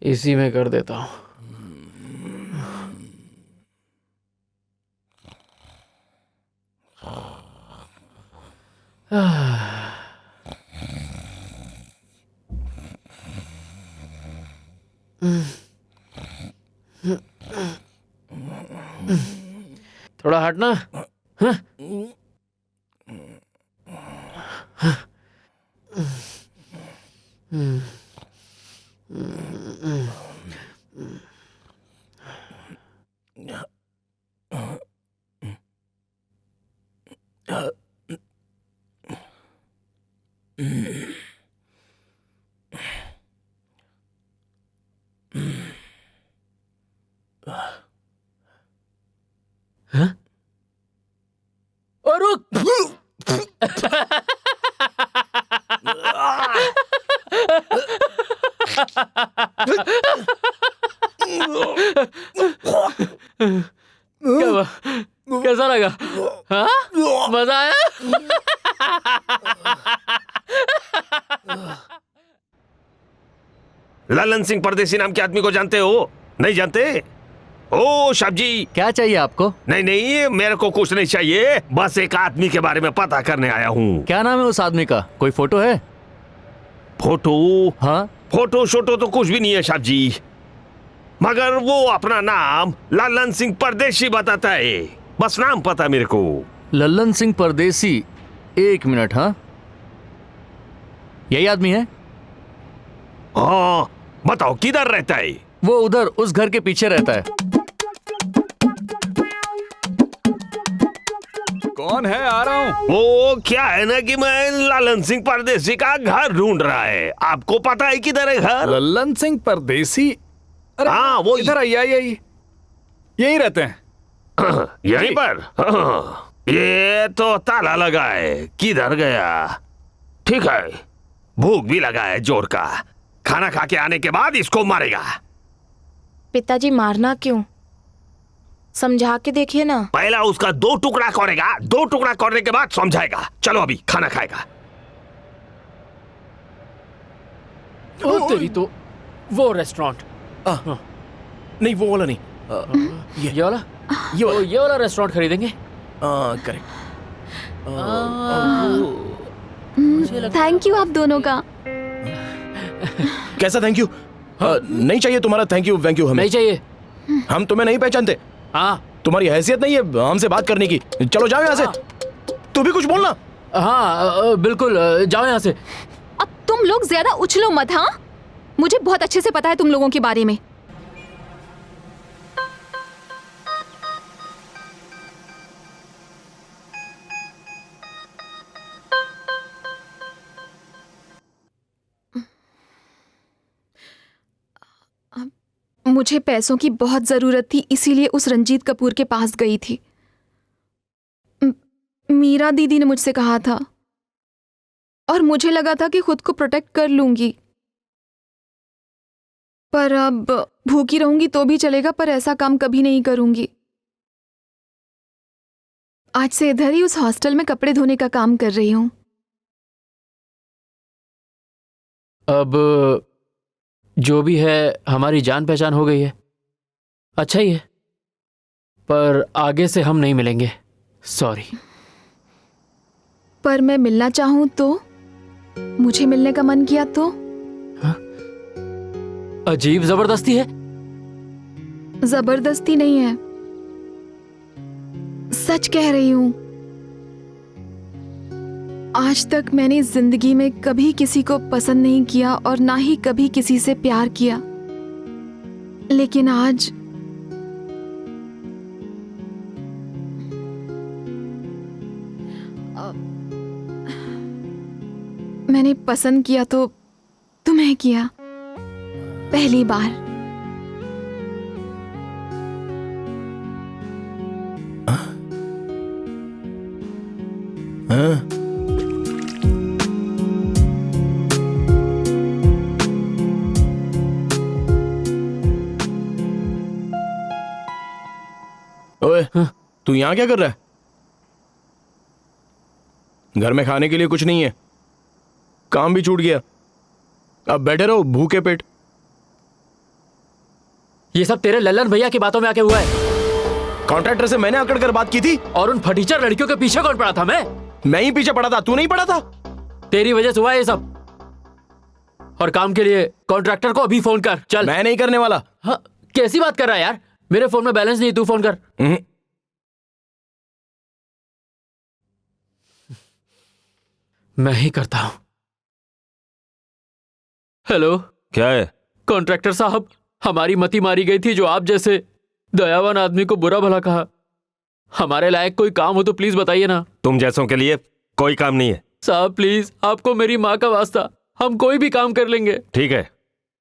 इसी में कर देता हूँ। थोड़ा हटना। हाँ? हाँ? और कैसा लगा? हाँ? मजा आया? ललन सिंह परदेसी नाम के आदमी को जानते हो? नहीं जानते? ओ साहब जी, क्या चाहिए आपको? नहीं नहीं, मेरे को कुछ नहीं चाहिए, बस एक आदमी के बारे में पता करने आया हूँ। क्या नाम है उस आदमी का? कोई फोटो है? फोटो? हाँ, फोटो शोटो तो कुछ भी नहीं है साहब जी, मगर वो अपना नाम ललन सिंह परदेसी बताता है, बस नाम पता मेरे को। ललन सिंह परदेसी। एक मिनट। हाँ, यही आदमी है? हाँ, बताओ किधर रहता है? वो उधर उस घर के पीछे रहता है। कौन है? आ रहा हूँ। वो क्या है ना कि मैं ललन सिंह परदेसी का घर ढूंढ रहा है, आपको पता है किधर है घर? ललन सिंह परदेसी? अरे हाँ, वो इधर आइए, यही रहते हैं। यहीं पर? हाँ, ये तो ताला लगा है, किधर गया? ठीक है, भूख भी लगा है जोर का, खाना खा के आने के बाद इसको मारेगा। पिताजी मारना क्यों? समझा के देखिए ना। पहला उसका 2 टुकड़ा करेगा, 2 टुकड़ा करने के बाद समझाएगा। चलो अभी खाना खाएगा। ओ तेरी तो, वो रेस्टोरेंट। नहीं वो वाला नहीं, ये वाला? ये वाला रेस्टोरेंट खरीदेंगे। करेक्ट। थैंक यू आप दोनों का। कैसा थैंक यू? नहीं चाहिए तुम्हारा थैंक यू हमें नहीं चाहिए। हम तुम्हें नहीं पहचानते। हाँ, तुम्हारी हैसियत नहीं है हमसे बात करने की। चलो जाओ यहाँ से। तू भी कुछ बोलना। हाँ बिल्कुल, जाओ यहाँ से। अब तुम लोग ज्यादा उछलो मत। हाँ, मुझे बहुत अच्छे से पता है तुम लोगों के बारे में। मुझे पैसों की बहुत जरूरत थी, इसीलिए उस रंजीत कपूर के पास गई थी। मीरा दीदी ने मुझसे कहा था और मुझे लगा था कि खुद को प्रोटेक्ट कर लूंगी, पर अब भूखी रहूंगी तो भी चलेगा, पर ऐसा काम कभी नहीं करूंगी। आज से इधर ही उस हॉस्टल में कपड़े धोने का काम कर रही हूं। अब जो भी है हमारी जान पहचान हो गई है, अच्छा ही है, पर आगे से हम नहीं मिलेंगे, सॉरी। पर मैं मिलना चाहूं तो, मुझे मिलने का मन किया तो? अजीब जबरदस्ती है। जबरदस्ती नहीं है, सच कह रही हूं। आज तक मैंने जिंदगी में कभी किसी को पसंद नहीं किया और ना ही कभी किसी से प्यार किया, लेकिन आज मैंने पसंद किया तो तुम्हें किया, पहली बार। ओए, तू यहाँ क्या कर रहा है? घर में खाने के लिए कुछ नहीं है, काम भी छूट गया, अब बैठे रहो भूखे पेट। ये सब तेरे लल्लन भैया की बातों में आके हुआ है। कॉन्ट्रैक्टर से मैंने आकड़ कर बात की थी। और उन फटीचर लड़कियों के पीछे कौन पड़ा था? मैं ही पीछे पड़ा था, तू नहीं पड़ा था। तेरी वजह से हुआ ये सब। और काम के लिए कॉन्ट्रैक्टर को अभी फोन कर, चल। मैं नहीं करने वाला। हाँ, कैसी बात कर रहा है यार? मेरे फोन में बैलेंस नहीं, तू फोन कर। मैं ही करता हूं। हेलो, क्या है? कॉन्ट्रैक्टर साहब, हमारी मती मारी गई थी जो आप जैसे दयावान आदमी को बुरा भला कहा। हमारे लायक कोई काम हो तो प्लीज बताइए ना। तुम जैसों के लिए कोई काम नहीं है साहब, प्लीज, आपको मेरी माँ का वास्ता, हम कोई भी काम कर लेंगे। ठीक है,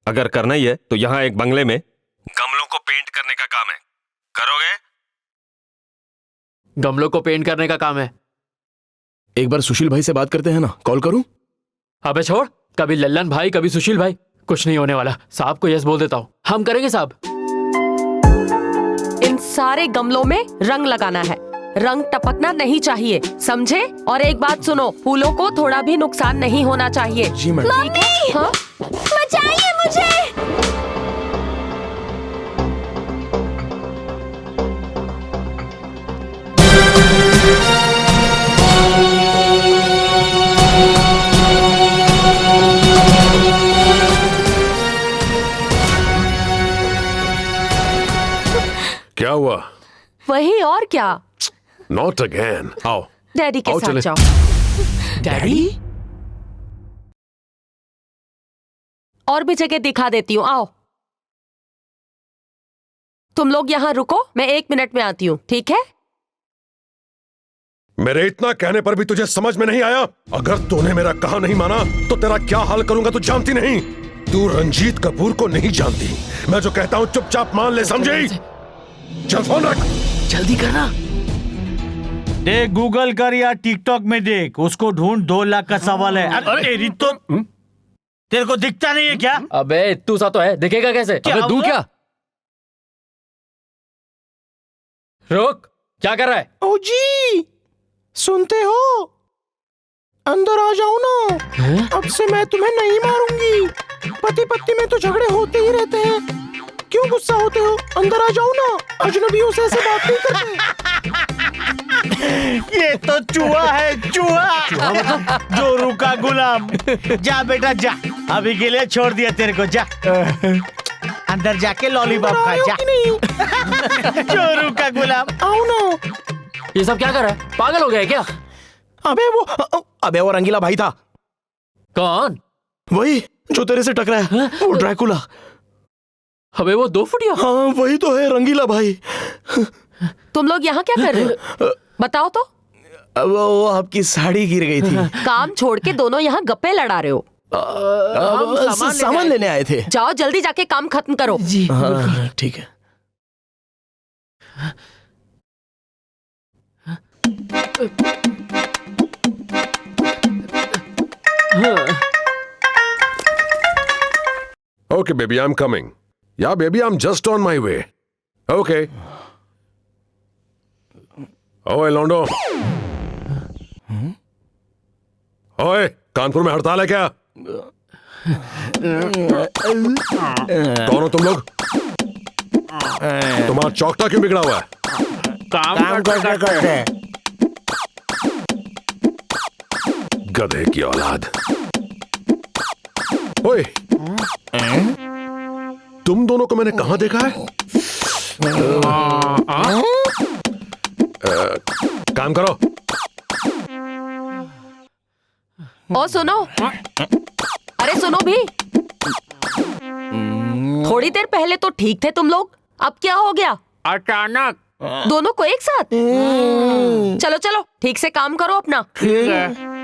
अगर करना ही है तो यहाँ एक बंगले में गमलों को पेंट करने का काम है, करोगे? गमलों को पेंट करने का काम है? एक बार सुशील भाई से बात करते हैं ना, कॉल करूं? अबे छोड़, कभी लल्लन भाई कभी सुशील भाई, कुछ नहीं होने वाला। साहब को यस बोल देता हूँ, हम करेंगे साहब। इन सारे गमलों में रंग लगाना है, रंग टपकना नहीं चाहिए, समझे? और एक बात सुनो, फूलों को थोड़ा भी नुकसान नहीं होना चाहिए। जी मैडम। मम्मी, हाँ? बचाइए मुझे। क्या हुआ? वही और क्या। Not again. आओ डैडी के आओ, साथ चले। जाओ। डैडी? और भी जगह दिखा देती हूँ, आओ। तुम लोग यहाँ रुको, मैं 1 मिनट में आती हूँ, ठीक है? मेरे इतना कहने पर भी तुझे समझ में नहीं आया? अगर तूने मेरा कहा नहीं माना तो तेरा क्या हाल करूंगा तू जानती नहीं। तू रंजीत कपूर को नहीं जानती। मैं जो कहता हूँ चुपचाप मान ले, समझी? चल फोन रख। जल्दी करना। देख, गूगल कर या टिकटॉक में देख, उसको ढूंढ, 2 लाख का सवाल है। अरे तेरी तो तेरे को दिखता नहीं है क्या? अबे तू सा तो है, दिखेगा कैसे? क्या अबे दूं हुआ? क्या? रोक, क्या कर रहा है? ओ जी, सुनते हो? अंदर आ जाओ ना। अब से मैं तुम्हें नहीं मारूंगी। पति पत्नी में तो झगड़े होते ही रहते हैं, क्यों गुस्सा होते हो? अंदर आ जाओ ना, अजनबियों से ऐसे बात नहीं करते। ये तो चूहा है, चूहा। जोरू का गुलाम। जा बेटा जा, अभी के लिए छोड़ दिया तेरे को, जा अंदर जाके लॉलीपॉप खा, जा। जोरू का गुलाम। आओ ना। ये सब क्या कर रहा है? पागल हो गया है क्या? अबे वो रंगीला भाई था। कौन? वही जो तेरे से टकराया है, वो ड्रैकुला। अबे वो 2 फुटिया? हाँ वही तो है, रंगीला भाई। तुम लोग यहाँ क्या कर रहे हो? बताओ तो। वो आपकी साड़ी गिर गई थी। काम छोड़ के दोनों यहाँ गप्पे लड़ा रहे हो। सामान लेने आए थे। जाओ जल्दी जाके काम खत्म करो। जी हाँ ठीक है। Okay, baby, I'm coming. Yeah, baby, I'm just on my way. Okay. ओए लौंडो। ओए, कानपुर में हड़ताल है क्या? कौन हो तुम लोग? तुम्हारा चौकटा क्यों बिगड़ा हुआ है? काम करते गधे की औलाद। ओए, तुम दोनों को मैंने कहां देखा है? काम करो। ओ सुनो, अरे सुनो भी। थोड़ी देर पहले तो ठीक थे तुम लोग, अब क्या हो गया? अचानक दोनों को एक साथ? चलो चलो ठीक से काम करो अपना। ठीक है।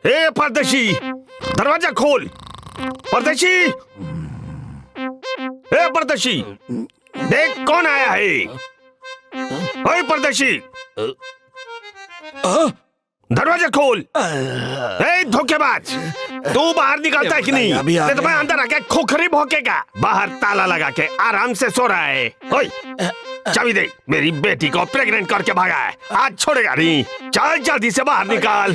ए परदेशी, दरवाजा खोल। परदेशी, ए परदेशी, देख कौन आया है। ओए परदेशी, दरवाजा खोल। ए धोखेबाज, तू बाहर निकलता है कि नहीं? नहीं तो मैं अंदर आके खोखरी भौंकेगा। बाहर ताला लगा के आराम से सो रहा है। ओए चाबी दे, मेरी बेटी को प्रेग्नेंट करके भागा है, आज छोड़ेगा नहीं। चल जल्दी से बाहर निकाल,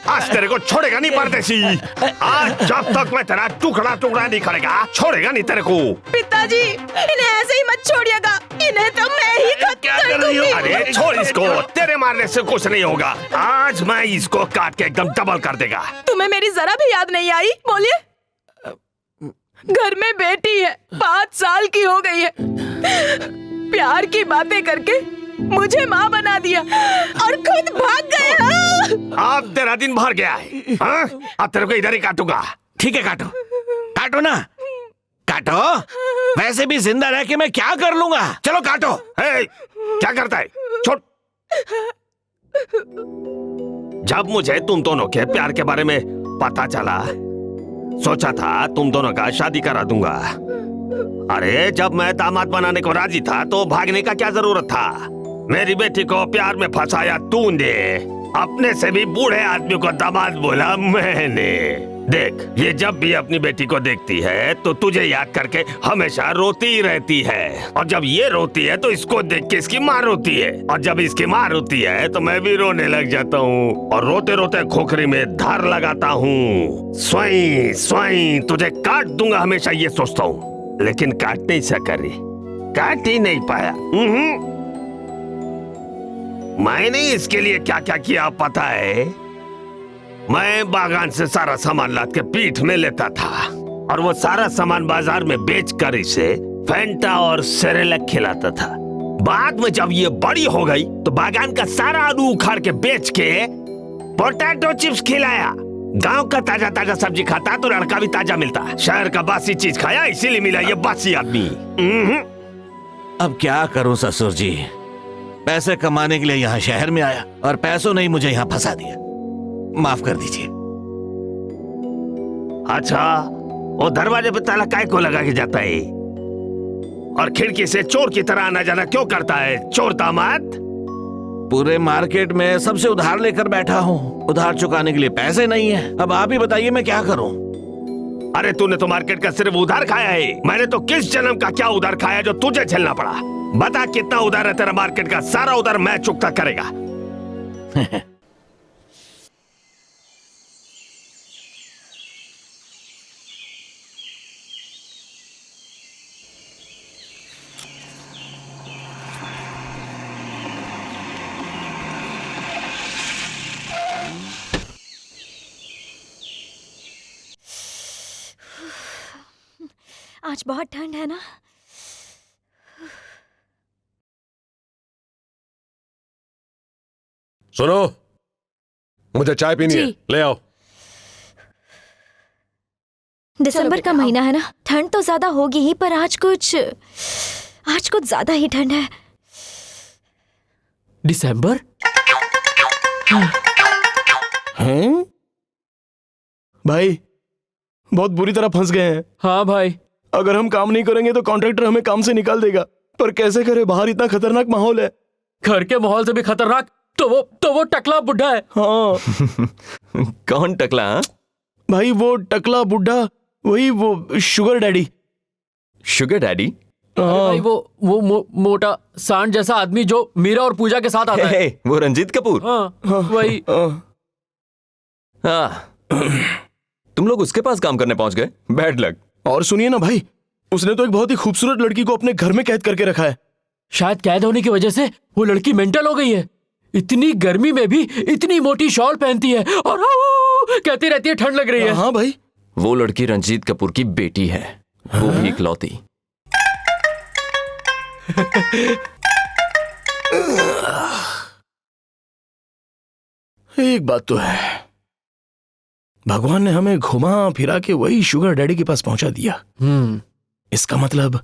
आज तेरे को छोड़ेगा नहीं परदेशी। आज जब तक मैं तेरा टुकड़ा टुकड़ा नहीं करेगा, छोड़ेगा नहीं तेरे को। पिताजी, इन्हें ऐसे ही मत छोड़िएगा, इन्हें तो मैं ही खत्म कर दूंगी। अरे छोड़ इसको, तेरे मारने से कुछ नहीं होगा। आज मैं इसको काट के एकदम डबल कर देगा। तुम्हें मेरी जरा भी याद नहीं आई? बोलिए। घर में बेटी है, 5 साल की हो गई है। प्यार की बातें करके मुझे माँ बना दिया और खुद भाग गया। अब तेरा दिन भर गया है। हाँ? अब तेरे को इधर ही काटूंगा। ठीक है, काटो काटो ना, काटो। वैसे भी जिंदा रह के मैं क्या कर लूंगा? चलो काटो। क्या करता है? छोड़। जब मुझे तुम दोनों के प्यार के बारे में पता चला, सोचा था तुम दोनों का शादी करा दूंगा। अरे जब मैं दामाद बनाने को राजी था तो भागने का क्या जरूरत था? मेरी बेटी को प्यार में फंसाया तूने, अपने से भी बूढ़े आदमी को दामाद बोला मैंने। देख, ये जब भी अपनी बेटी को देखती है तो तुझे याद करके हमेशा रोती ही रहती है, और जब ये रोती है तो इसको देख के इसकी माँ रोती है, और जब इसकी माँ रोती है तो मैं भी रोने लग जाता हूँ, और रोते रोते खोखरी में धार लगाता हूँ। स्वयं स्वयं तुझे काट दूंगा हमेशा ये सोचता हूँ, लेकिन काट नहीं सका रे, काट ही नहीं पाया। मैंने इसके लिए क्या क्या किया पता है? मैं बागान से सारा सामान लाद के पीठ में लेता था, और वो सारा सामान बाजार में बेच कर इसे फैंटा और सेरेलैक खिलाता था। बाद में जब ये बड़ी हो गई तो बागान का सारा आलू उखाड़ के बेच के पोटैटो चिप्स खिलाया। गांव का ताजा ताजा सब्जी खाता तो लड़का भी ताजा मिलता, शहर का बासी चीज खाया इसीलिए मिला ये बासी आदमी। अब क्या करूं ससुर जी, पैसे कमाने के लिए यहाँ शहर में आया और पैसों ने ही मुझे यहाँ फंसा दिया, माफ कर दीजिए। अच्छा, वो दरवाजे पे ताला काय को लगा के जाता है, और खिड़की से चोर की तरह आना जाना क्यों करता है चोर दामाद? पूरे मार्केट में सबसे उधार लेकर बैठा हूँ, उधार चुकाने के लिए पैसे नहीं है। अब आप ही बताइए मैं क्या करूँ? अरे तूने तो मार्केट का सिर्फ उधार खाया है, मैंने तो किस जन्म का क्या उधार खाया जो तुझे झेलना पड़ा? बता कितना उधार है तेरा? मार्केट का सारा उधार मैं चुकता करेगा। आज बहुत ठंड है ना? सुनो, मुझे चाय पीनी है, ले आओ। दिसंबर का महीना है ना, ठंड तो ज्यादा होगी ही, पर आज कुछ ज्यादा ही ठंड है। दिसंबर? हैं? भाई बहुत बुरी तरह फंस गए हैं। हाँ भाई, अगर हम काम नहीं करेंगे तो कॉन्ट्रैक्टर हमें काम से निकाल देगा, पर कैसे करें? बाहर इतना खतरनाक माहौल है। घर के माहौल से भी खतरनाक तो वो टकला बुढ़ा है। हाँ। कौन टकला? हाँ? भाई वो टकला बुढ़ा, वही वो शुगर डैडी। Sugar daddy? भाई वो मोटा सांड जैसा आदमी जो मीरा और पूजा के साथ आता है। वो रंजीत कपूर? हाँ, वही। हाँ, तुम लोग उसके पास काम करने पहुंच गए? Bad luck. और सुनिए ना भाई, उसने तो एक बहुत ही खूबसूरत लड़की को अपने घर में कैद करके रखा है। शायद कैद होने की वजह से वो लड़की मेंटल हो गई है। इतनी गर्मी में भी इतनी मोटी शॉल पहनती है और कहती रहती है ठंड लग रही है। हाँ भाई, वो लड़की रंजीत कपूर की बेटी है, वो भी इकलौती। एक बात तो है, भगवान ने हमें घुमा फिरा के वही शुगर डैडी के पास पहुंचा दिया। इसका मतलब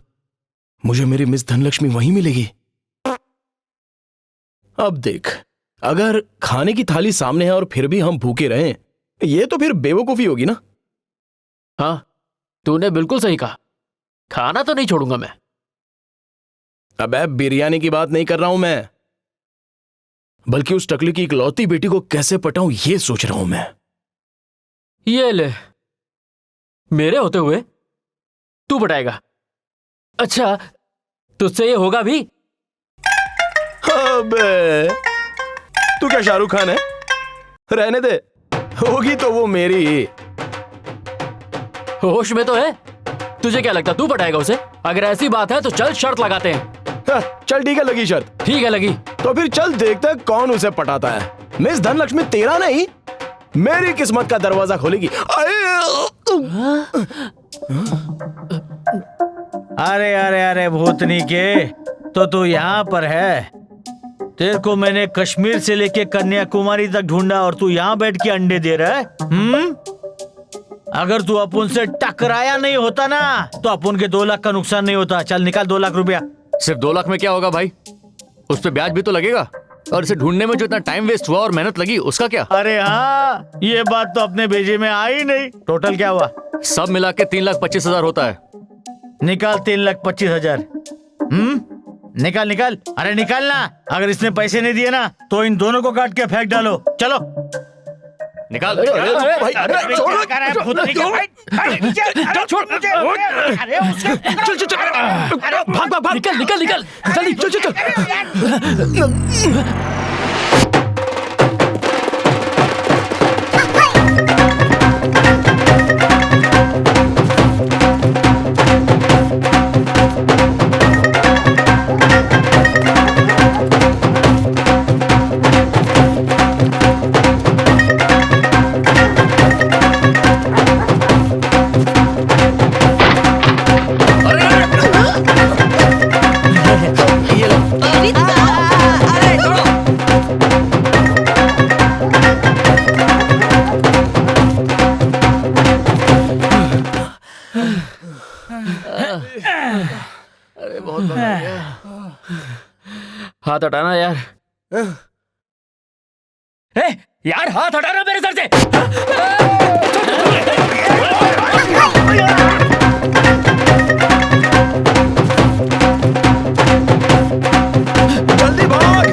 मुझे मेरी मिस धनलक्ष्मी वहीं मिलेगी। अब देख, अगर खाने की थाली सामने है और फिर भी हम भूखे रहें, ये तो फिर बेवकूफी होगी ना। हाँ, तूने बिल्कुल सही कहा। खाना तो नहीं छोड़ूंगा मैं। अबे बिरयानी की बात नहीं कर रहा हूं मैं, बल्कि उस टकली की इकलौती बेटी को कैसे पटाऊं ये सोच रहा हूं मैं। ये ले, मेरे होते हुए तू पटाएगा? अच्छा, तुझसे ये होगा भी? अबे तू क्या शाहरुख खान है? रहने दे, होगी तो वो मेरी। होश में तो है? तुझे क्या लगता तू पटाएगा उसे? अगर ऐसी बात है तो चल शर्त लगाते हैं। चल ठीक है, लगी शर्त। ठीक है, लगी। तो फिर चल देखते हैं कौन उसे पटाता है। मिस धनलक्ष्मी तेरा नहीं, मेरी किस्मत का दरवाजा खोलेगी। अरे अरे अरे भूतनी के, तो तू यहाँ पर है। तेरे को मैंने कश्मीर से लेके कन्याकुमारी तक ढूंढा और तू यहाँ बैठ के अंडे दे रहा है। अगर तू अपन से टकराया नहीं होता ना, तो अपन के 2 लाख का नुकसान नहीं होता। चल निकाल 2 लाख रुपया। सिर्फ 2 लाख में क्या होगा भाई? उस पे ब्याज भी तो लगेगा, और इसे ढूंढने में जो इतना टाइम वेस्ट हुआ और मेहनत लगी उसका क्या? अरे हाँ, ये बात तो अपने भेजे में आई नहीं। टोटल क्या हुआ? सब मिला के 3,25,000 होता है। निकाल 3,25,000। निकाल निकाल, अरे निकाल ना। अगर इसने पैसे नहीं दिए ना तो इन दोनों को काट के फेंक डालो। चलो निकाल। भाग भाग भाग, निकल निकल निकल, जल्दी चल चल चल। अरे बहुत मजा आ गया। हाथ हटाना यार। यार हाथ हटाना मेरे सर से। जल्दी भाग,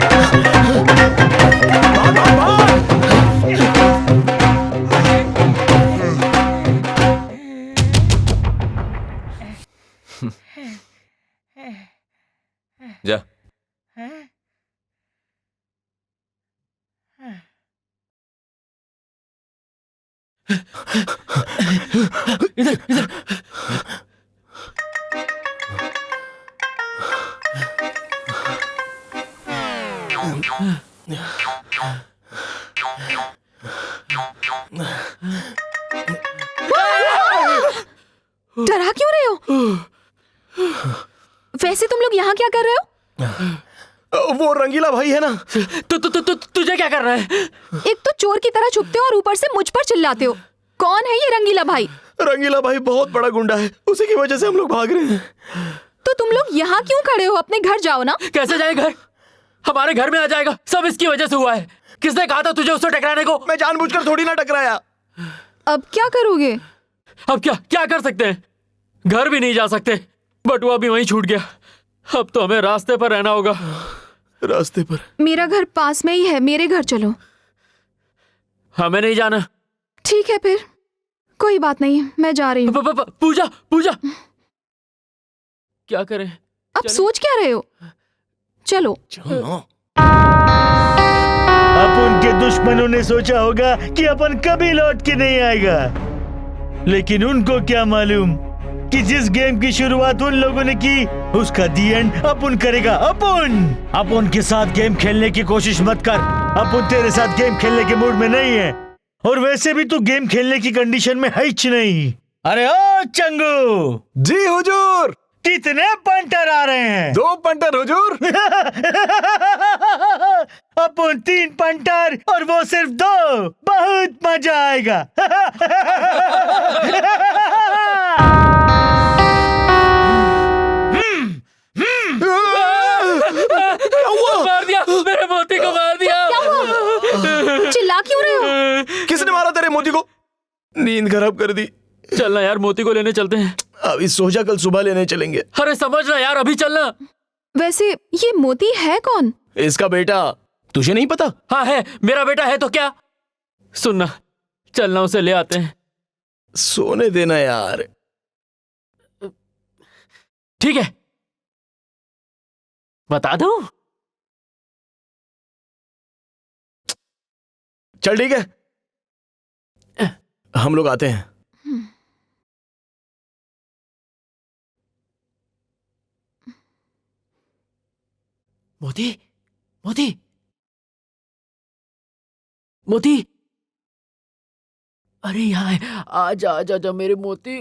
भाग भाग भाग। जा। इधर इधर। डरा क्यों रहे हो? वैसे तुम लोग यहाँ क्या कर रहे हो? वो रंगीला भाई है ना। तुझे क्या करना है? एक तो चोर की तरह छुपते हो और ऊपर से मुझ पर चिल्लाते हो। कौन है ये रंगीला भाई? रंगीला भाई बहुत बड़ा गुंडा है, उसी की वजह से हम लोग भाग रहे हैं। तो तुम लोग यहाँ क्यों खड़े हो? अपने घर जाओ ना। कैसे जाए घर? हमारे घर में आ जाएगा। सब इसकी वजह से हुआ है। किसने कहा था तुझे उससे टकराने को? मैं जानबूझकर थोड़ी ना टकराया। अब क्या करोगे? अब क्या क्या कर सकते हैं? घर भी नहीं जा सकते। बटुआ भी वहीं छूट गया। अब तो हमें रास्ते पर रहना होगा। रास्ते पर? मेरा घर पास में ही है, मेरे घर चलो। हमें नहीं जाना। ठीक है फिर, कोई बात नहीं, मैं जा रही हूँ। पूजा पूजा, क्या करें? अब सोच क्या रहे हो? चलो। अपन के दुश्मनों ने सोचा होगा कि अपन कभी लौट के नहीं आएगा, लेकिन उनको क्या मालूम कि जिस गेम की शुरुआत उन लोगों ने की उसका दी एंड अपन करेगा। अपन के साथ गेम खेलने की कोशिश मत कर। अपन तेरे साथ गेम खेलने के मूड में नहीं है, और वैसे भी तू गेम खेलने की कंडीशन में है ही नहीं। अरे ओ चंगू। जी हुजूर। कितने पंटर आ रहे हैं? 2 पंटर हुजूर। अपन 3 पंटर और वो सिर्फ 2। बहुत मजा आएगा। मार दिया मेरे मोती को, मार दिया। चिल्ला क्यों रहे हो? किसने मारा तेरे मोती को? नींद खराब कर दी। चलना यार, मोती को लेने चलते हैं। अभी सो जा, कल सुबह लेने चलेंगे। अरे समझ ना यार, अभी चलना। वैसे ये मोती है कौन? इसका बेटा। तुझे नहीं पता? हाँ है, मेरा बेटा है तो क्या। सुनना, चलना उसे ले आते हैं। सोने देना यार। ठीक है, बता दूं? चल ठीक है, हम लोग आते हैं। मोती, मोती, मोती। अरे यहाँ है। आजा आजा आजा मेरे मोती।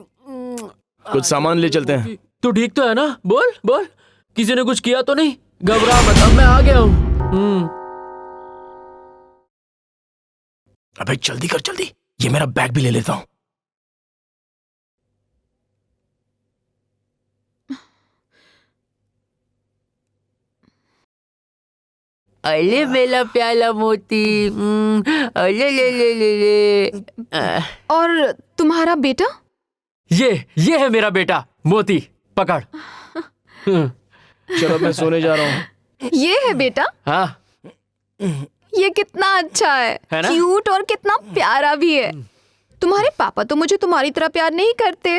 कुछ सामान ले चलते हैं। तू ठीक तो है ना? बोल बोल, किसी ने कुछ किया तो नहीं? घबरा मत, अब मैं आ गया हूँ। अबे जल्दी कर जल्दी, ये मेरा बैग भी ले लेता हूँ। अरे मेरा प्याला मोती। अरे ले ले ले ले। और तुम्हारा बेटा? ये है मेरा बेटा मोती, पकड़। चलो मैं सोने जा रहा हूँ। ये है बेटा? हाँ। ये कितना अच्छा है ना? क्यूट और कितना प्यारा भी है। तुम्हारे पापा तो मुझे तुम्हारी तरह प्यार नहीं करते।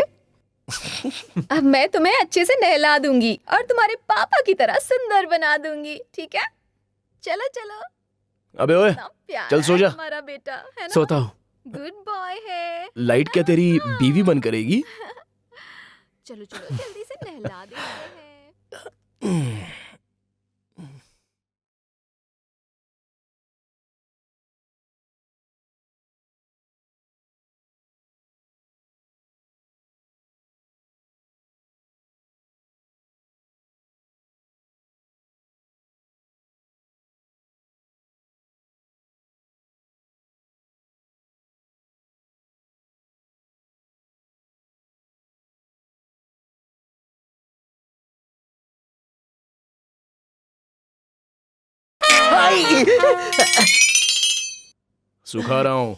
अब मैं तुम्हें अच्छे से नहला दूंगी और तुम्हारे पापा की तरह सुंदर बना दूंगी, ठीक है? चलो चलो। अबे ओए, चल सो जा। हमारा बेटा है ना? सोता हूँ। गुड बॉय है। लाइट क्या तेरी बीवी बन करेगी? चलो चलो जल्दी से नहला देते हैं। सुखा रहा हूँ,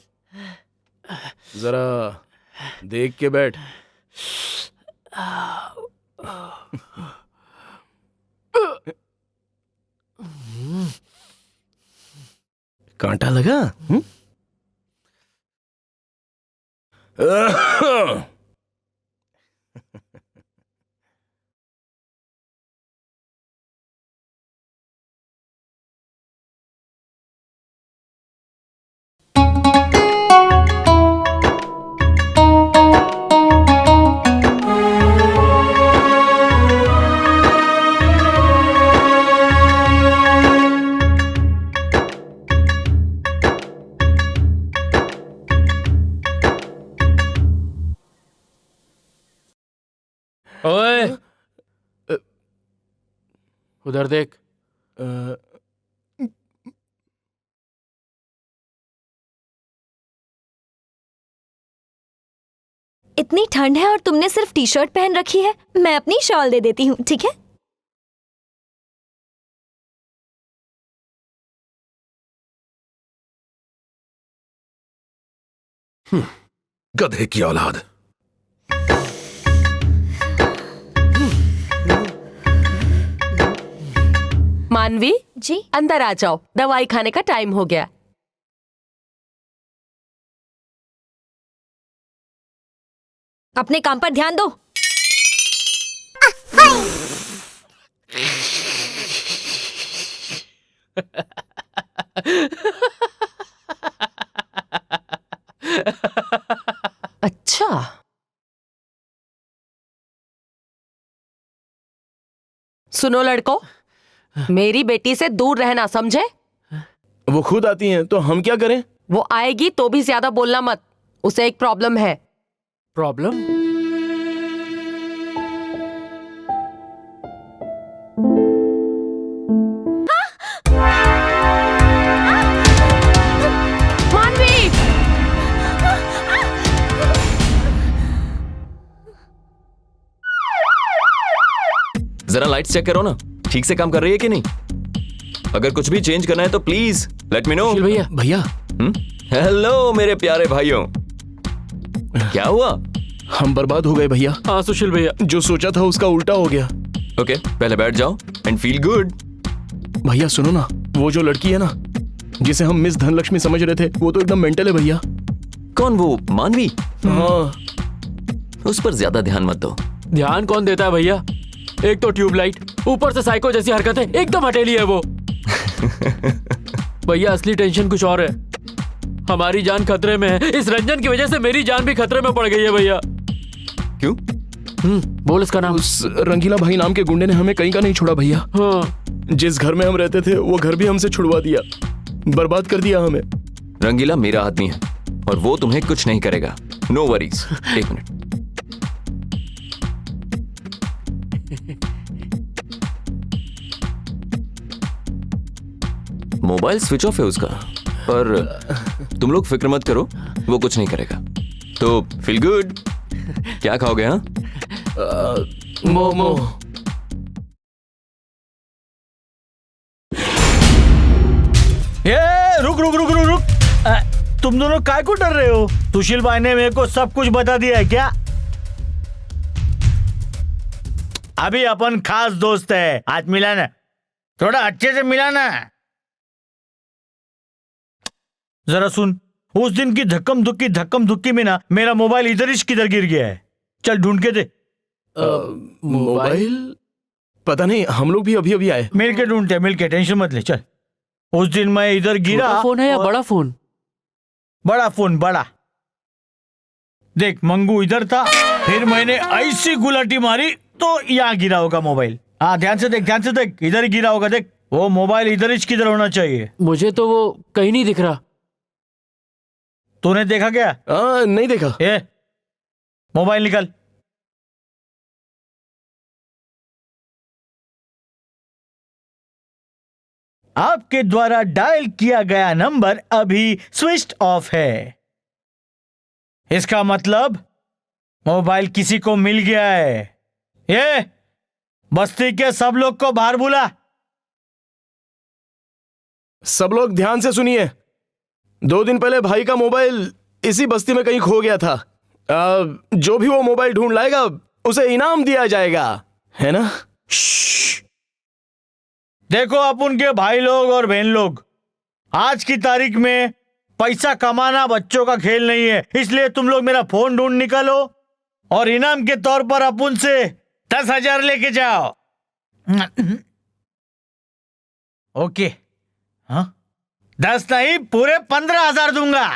जरा देख के बैठ। कांटा लगा? ओए, उधर देख। इतनी ठंड है और तुमने सिर्फ टी शर्ट पहन रखी है। मैं अपनी शॉल दे देती हूँ, ठीक है? गधे की औलाद। मानवी जी अंदर आ जाओ, दवाई खाने का टाइम हो गया। अपने काम पर ध्यान दो। अच्छा, सुनो लड़को, मेरी बेटी से दूर रहना, समझे? वो खुद आती हैं तो हम क्या करें? वो आएगी तो भी ज्यादा बोलना मत, उसे एक प्रॉब्लम है। प्रॉब्लम? मानवी! जरा लाइट्स चेक करो ना, ठीक से काम कर रही है कि नहीं? अगर कुछ भी चेंज करना है तो प्लीज लेट मी नो। भैया भैया हेलो मेरे प्यारे भाइयों, क्या हुआ? हम बर्बाद हो गए भैया। हाँ सुशील भैया, जो सोचा था उसका उल्टा हो गया। ओके, पहले बैठ जाओ एंड फील गुड। भैया सुनो ना, वो जो लड़की है ना जिसे हम मिस धनलक्ष्मी समझ रहे थे, वो तो एकदम मेंटल है भैया। कौन, वो मानवी? हाँ। उस पर ज्यादा ध्यान मत दो। ध्यान कौन देता है भैया? एक तो ट्यूबलाइट, ऊपर से साइको जैसी हरकतें, एकदम हटेली है वो। भैया असली टेंशन कुछ और है। हमारी जान खतरे में है। इस रंजन की वजह से मेरी जान भी खतरे में पड़ गई है भैया। क्यों? बोल उसका नाम। उस रंगीला भाई नाम के गुंडे ने हमें कहीं का नहीं छोड़ा भैया। हाँ। जिस घर में हम रहते थे वो घर भी हमसे छुड़वा दिया, बर्बाद कर दिया हमें। रंगीला मेरा आदमी है और वो तुम्हें कुछ नहीं करेगा, नो वरीज। एक मिनट। मोबाइल स्विच ऑफ है उसका, पर तुम लोग फिक्र मत करो, वो कुछ नहीं करेगा। तो फील गुड। क्या खाओगे? हाँ, मोमो। ये रुक रुक रुक रुक रुक। तुम दोनों काय को डर रहे हो? सुशील भाई ने मेरे को सब कुछ बता दिया है क्या? अभी अपन खास दोस्त है, आज मिलाना, थोड़ा अच्छे से मिलाना। जरा सुन, उस दिन की धक्कम धुक्की में ना मेरा मोबाइल इधर ही किधर गिर गया है। चल ढूंढ के दे। मोबाइल? पता नहीं, हम लोग भी अभी अभी आए। मिलके ढूंढते, मिलके, टेंशन मत ले। चल, उस दिन मैं इधर गिरा। छोटा फोन है या बड़ा फोन? बड़ा फोन, बड़ा। देख, मंगू इधर था, फिर मैंने ऐसी गुलाटी मारी तो यहाँ गिरा होगा मोबाइल। हाँ, ध्यान से देख, ध्यान से देख, इधर ही गिरा होगा। देख, वो मोबाइल इधर ही किधर होना चाहिए। मुझे तो वो कहीं नहीं दिख रहा। तूने देखा क्या? नहीं देखा। ये मोबाइल निकल। आपके द्वारा डायल किया गया नंबर अभी स्विच ऑफ है। इसका मतलब मोबाइल किसी को मिल गया है। ये बस्ती के सब लोग को बाहर बुला। सब लोग ध्यान से सुनिए। 2 दिन पहले भाई का मोबाइल इसी बस्ती में कहीं खो गया था। जो भी वो मोबाइल ढूंढ लाएगा उसे इनाम दिया जाएगा, है ना? देखो अपन के भाई लोग और बहन लोग, आज की तारीख में पैसा कमाना बच्चों का खेल नहीं है। इसलिए तुम लोग मेरा फोन ढूंढ निकालो और इनाम के तौर पर अपन से 10,000 लेके जाओ। ओके? हाँ, 10 नहीं, पूरे 15,000 दूंगा।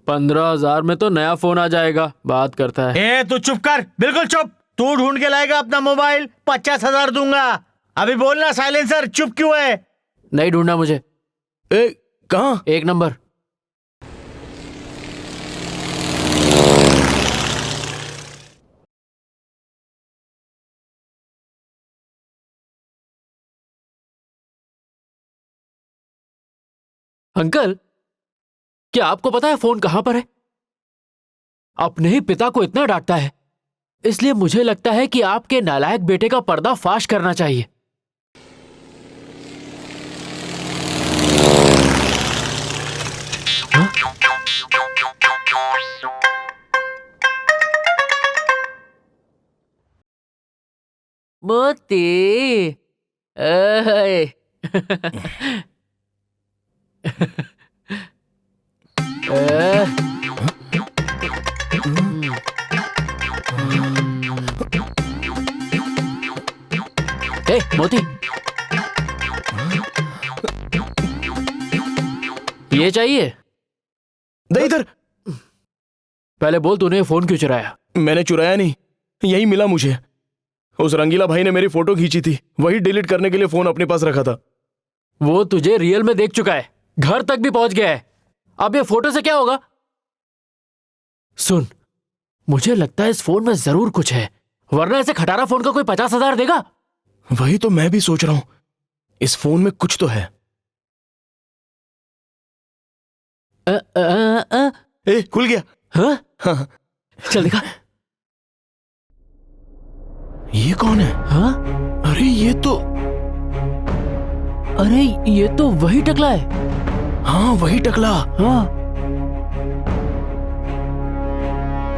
15,000 में तो नया फोन आ जाएगा, बात करता है। ए, तू चुप कर, बिल्कुल चुप। तू ढूंढ के लाएगा अपना मोबाइल, 50,000 दूंगा। अभी बोलना साइलेंसर, चुप क्यों है? नहीं ढूंढना मुझे। कहाँ? 1 नंबर। अंकल, क्या आपको पता है फोन कहां पर है? अपने ही पिता को इतना डांटता है, इसलिए मुझे लगता है कि आपके नालायक बेटे का पर्दा फाश करना चाहिए। मोती, अय। ए, मोती, ये चाहिए? दे इधर। पहले बोल, तूने फोन क्यों चुराया? मैंने चुराया नहीं, यही मिला मुझे। उस रंगीला भाई ने मेरी फोटो खींची थी, वही डिलीट करने के लिए फोन अपने पास रखा था। वो तुझे रियल में देख चुका है, घर तक भी पहुंच गया है। अब ये फोटो से क्या होगा? सुन, मुझे लगता है इस फोन में जरूर कुछ है, वरना ऐसे खटारा फोन का कोई 50,000 देगा? वही तो मैं भी सोच रहा हूं, इस फोन में कुछ तो है। ए, खुल गया। हाँ? हाँ। चल दिखा। ये कौन है? हाँ? अरे ये तो वही टकला है। हाँ, वही टकला। हाँ,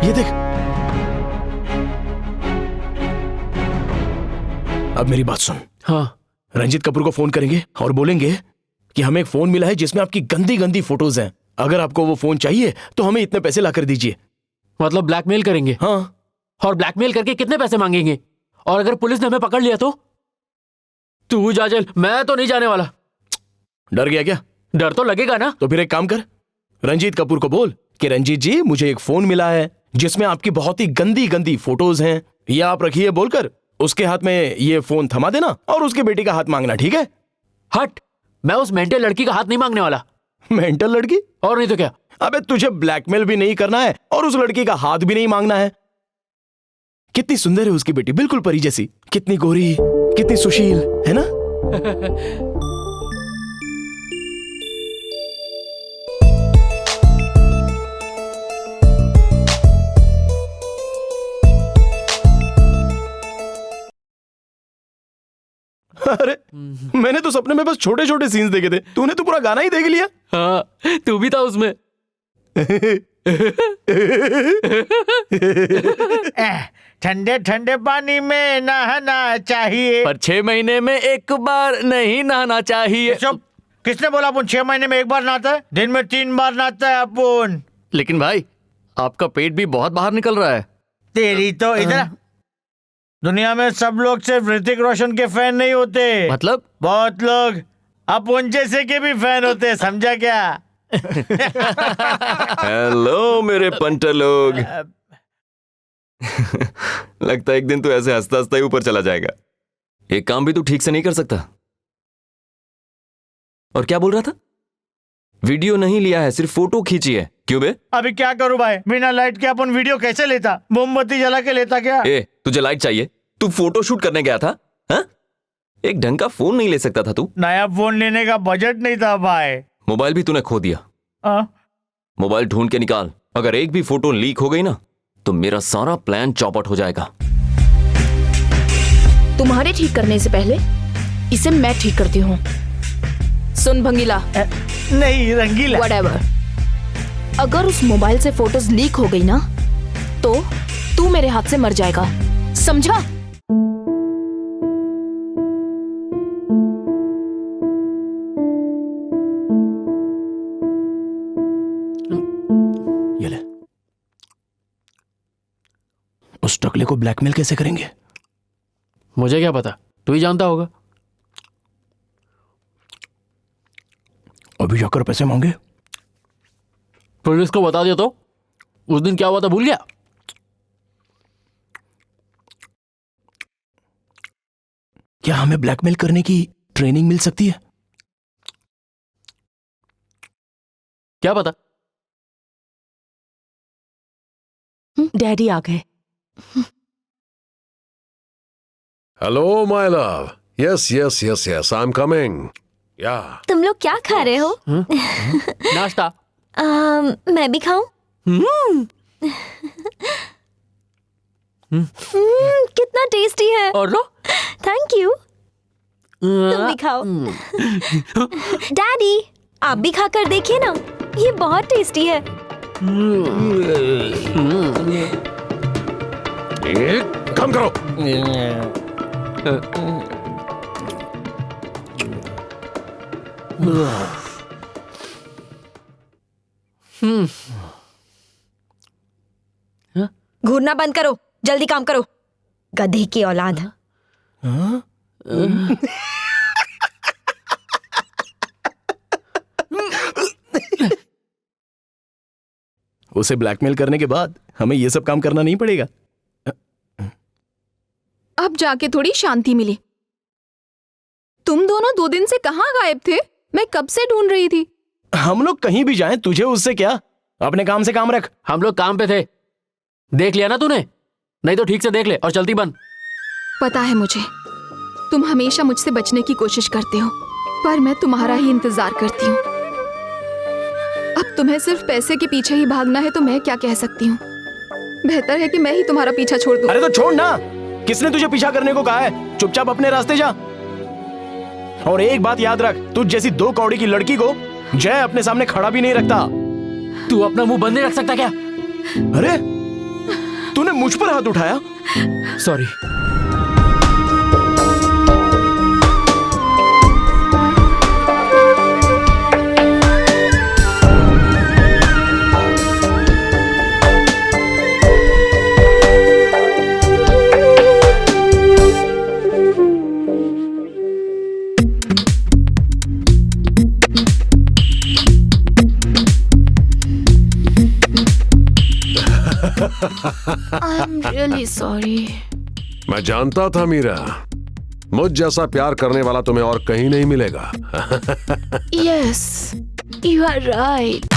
ये देख। अब मेरी बात सुन। हाँ। रंजीत कपूर को फोन करेंगे और बोलेंगे कि हमें एक फोन मिला है जिसमें आपकी गंदी गंदी फोटोज हैं। अगर आपको वो फोन चाहिए तो हमें इतने पैसे ला कर दीजिए। मतलब ब्लैकमेल करेंगे? हाँ। और ब्लैकमेल करके कितने पैसे मांगेंगे? और अगर पुलिस ने हमें पकड़ लिया तो? तू जा जेल, मैं तो नहीं जाने वाला। डर गया क्या? डर तो लगेगा ना। तो फिर एक काम कर, रंजीत कपूर को बोल कि रंजीत जी, मुझे एक फोन मिला है जिसमें आपकी बहुत ही गंदी गंदी फोटोज हैं, ये आप रखिए बोलकर उसके हाथ में ये फोन थमा देना और उसके बेटी का हाथ मांगना, ठीक है? हट, मैं उस मेंटल लड़की का हाथ नहीं मांगने वाला। मेंटल लड़की? और नहीं तो क्या? अबे तुझे ब्लैकमेल भी नहीं करना है और उस लड़की का हाथ भी नहीं मांगना है। कितनी सुंदर है उसकी बेटी, बिल्कुल परी जैसी, कितनी गोरी, कितनी सुशील है ना? अरे मैंने तो सपने में बस छोटे छोटे सीन्स देखे थे, तूने तो पूरा गाना ही देख लिया। हाँ, तू भी था उसमें। ठंडे ठंडे पानी में नहाना चाहिए, पर 6 महीने में एक बार नहीं नहाना चाहिए। चुप, किसने बोला अपन 6 महीने में एक बार नहाता है? दिन में 3 बार नहाता है अपन। लेकिन भाई, आपका पेट भी बहुत बाहर निकल रहा है। तेरी तो इधर। दुनिया में सब लोग सिर्फ ऋतिक रोशन के फैन नहीं होते। मतलब? बहुत लोग अपन जैसे के भी फैन होते हैं, समझा क्या? हेलो मेरे पंटर लोग। लगता है एक दिन तू ऐसे हंसता हंसता ही ऊपर चला जाएगा। एक काम भी तू ठीक से नहीं कर सकता। और क्या बोल रहा था? वीडियो नहीं लिया है, सिर्फ फोटो खींची है। क्यों बे? अभी क्या करूं भाई, बिना लाइट के अपन वीडियो कैसे लेता? मोमबत्ती जला के लेता क्या? तुझे लाइट चाहिए? तू फोटो शूट करने गया था? हा? एक ढंग का फोन नहीं ले सकता था तू? नया फोन लेने का बजट नहीं था भाई। मोबाइल भी तूने खो दिया। मोबाइल ढूंढ के निकाल, अगर एक भी फोटो लीक हो गई ना तो मेरा सारा प्लान चौपट हो जाएगा। तुम्हारे ठीक करने से पहले इसे मैं ठीक करती हूँ। सुन भंगीला। नहीं रंगीला। व्हाटएवर। अगर उस मोबाइल से फोटोज लीक हो गई ना तो तू मेरे हाथ से मर जाएगा, समझा? ये ले। उस टकले को ब्लैकमेल कैसे करेंगे? मुझे क्या पता, तू ही जानता होगा। अभी जाकर पैसे मांगे? पुलिस को बता दिया तो? उस दिन क्या हुआ था भूल गया? क्या हमें ब्लैकमेल करने की ट्रेनिंग मिल सकती है? क्या पता। डैडी आ गए। Hello my love. Yes yes yes yes, I am coming. या तुम लोग क्या खा रहे हो? नाश्ता। मैं भी खाऊं? कितना टेस्टी है। और लो। Thank you. तुम भी खाओ। डैडी आप भी खाकर देखिए ना, ये बहुत टेस्टी है। काम करो। घूरना बंद करो, जल्दी काम करो, गधे की औलाद। उसे ब्लैकमेल करने के बाद हमें ये सब काम करना नहीं पड़ेगा। अब जाके थोड़ी शांति मिली। तुम दोनों 2 दिन से कहाँ गायब थे? मैं कब से ढूंढ रही थी। हम लोग कहीं भी जाएं, तुझे उससे क्या? अपने काम से काम रख। हम लोग काम पे थे, देख लिया ना तूने? नहीं तो ठीक से देख ले और चलती बन। पता है मुझे, तुम हमेशा मुझसे बचने की कोशिश करते हो, पर मैं तुम्हारा ही इंतजार करती हूँ। अब तुम्हें सिर्फ पैसे के पीछे ही भागना है तो मैं क्या कह सकती हूँ। बेहतर है कि मैं ही तुम्हारा पीछा छोड़ दूँ। अरे तो छोड़ ना, किसने तुझे पीछा करने को कहा है? चुपचाप अपने रास्ते जा। और एक बात याद रख, तुझ जैसी 2 कौड़ी की लड़की को जय अपने सामने खड़ा भी नहीं रखता। तू अपना मुंह बंद नहीं रख सकता क्या? अरे तूने मुझ पर हाथ उठाया। सॉरी। I'm really sorry. मैं जानता था मीरा, मुझ जैसा प्यार करने वाला तुम्हें और कहीं नहीं मिलेगा। Yes, you are right.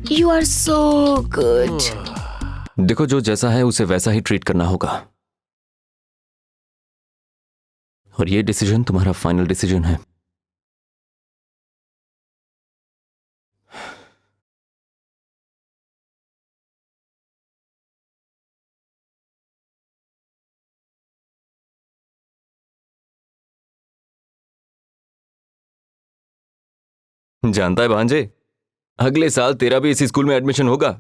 You are so good. देखो, जो जैसा है उसे वैसा ही ट्रीट करना होगा, और ये डिसीजन तुम्हारा फाइनल डिसीजन है। जानता है भांजे, अगले साल तेरा भी इसी स्कूल में एडमिशन होगा।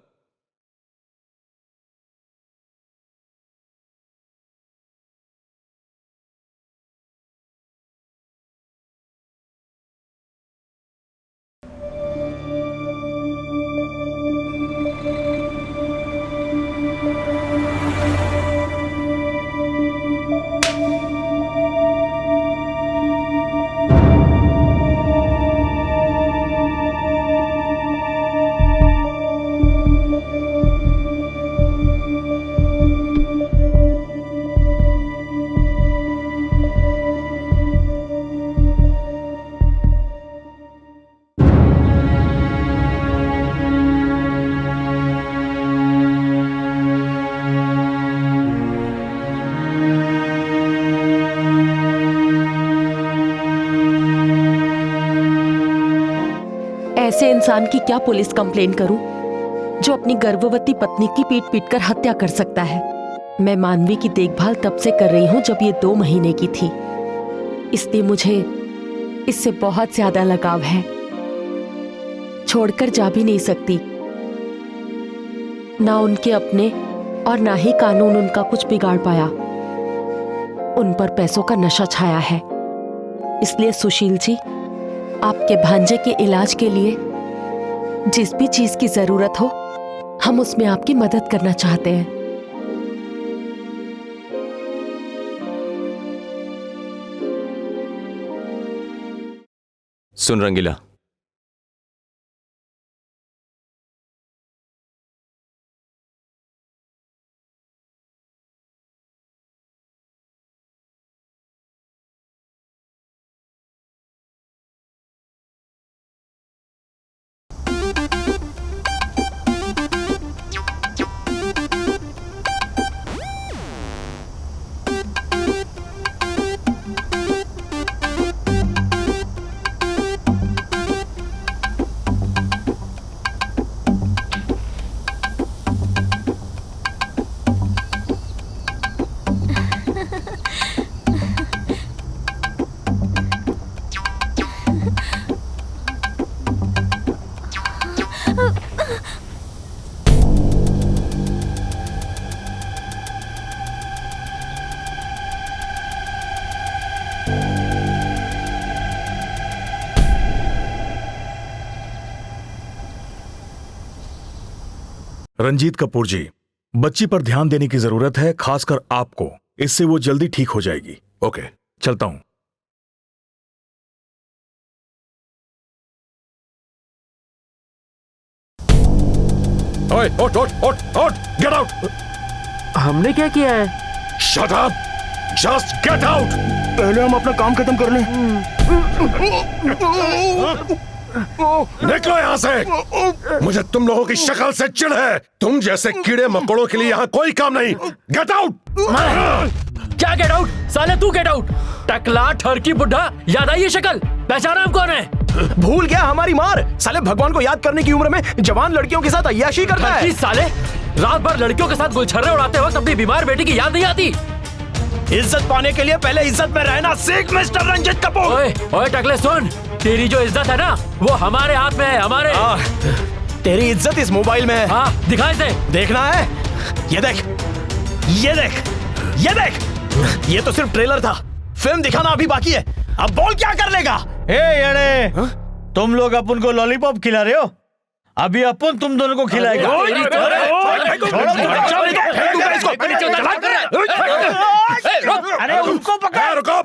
ऐसे इंसान की क्या पुलिस कंप्लेन करूं जो अपनी गर्भवती पत्नी की पीट पीट कर हत्या कर सकता है। मैं मानवी की देखभाल तब से कर रही हूं जब ये 2 महीने की थी, इसलिए मुझे इससे बहुत ज्यादा लगाव है। छोड़कर जा भी नहीं सकती। ना उनके अपने और ना ही कानून उनका कुछ बिगाड़ पाया। उन पर पैसों का नशा छाया है। इसलिए सुशील जी, आपके भांजे के इलाज के लिए जिस भी चीज की जरूरत हो, हम उसमें आपकी मदद करना चाहते हैं। सुन रंगीला, रंजीत कपूर जी, बच्ची पर ध्यान देने की जरूरत है, खासकर आपको। इससे वो जल्दी ठीक हो जाएगी। ओके, चलता हूं। ओए, उठ, गेट आउट। हमने क्या किया है? Shut up, just get out. पहले हम अपना काम खत्म कर लें। निकलो यहाँ से। मुझे तुम लोगों की शक्ल से चिढ़ है। तुम जैसे कीड़े मकोड़ों के लिए यहाँ कोई काम नहीं। Get out. क्या गेट आउट? साले तू गेट आउट। टकला ठरकी बुढ़ा, याद आई ये शक्ल? पहचाना हम कौन है? भूल गया हमारी मार। साले भगवान को याद करने की उम्र में जवान लड़कियों के साथ अय्याशी करता है। साले रात भर लड़कियों के साथ गुलछर्रे उड़ाते वक्त अपनी बीमार बेटी की याद नहीं आती? इज्जत पाने के लिए पहले इज्जत में रहना सीख मिस्टर रंजीत कपूर। ओए टकले सुन, तेरी जो इज्जत है ना वो हमारे हाथ में है, हमारे। तेरी इज्जत इस मोबाइल में है। हाँ दिखा इसे। देखना है? ये देख, ये देख, ये देख। ये तो सिर्फ ट्रेलर था, फिल्म दिखाना अभी बाकी है। अब बोल क्या कर लेगा? येड़े, तुम लोग अपन को लॉलीपॉप खिला रहे हो, अभी अपन तुम दोनों को खिलाएगा। अरे उनको पकड़। रुको।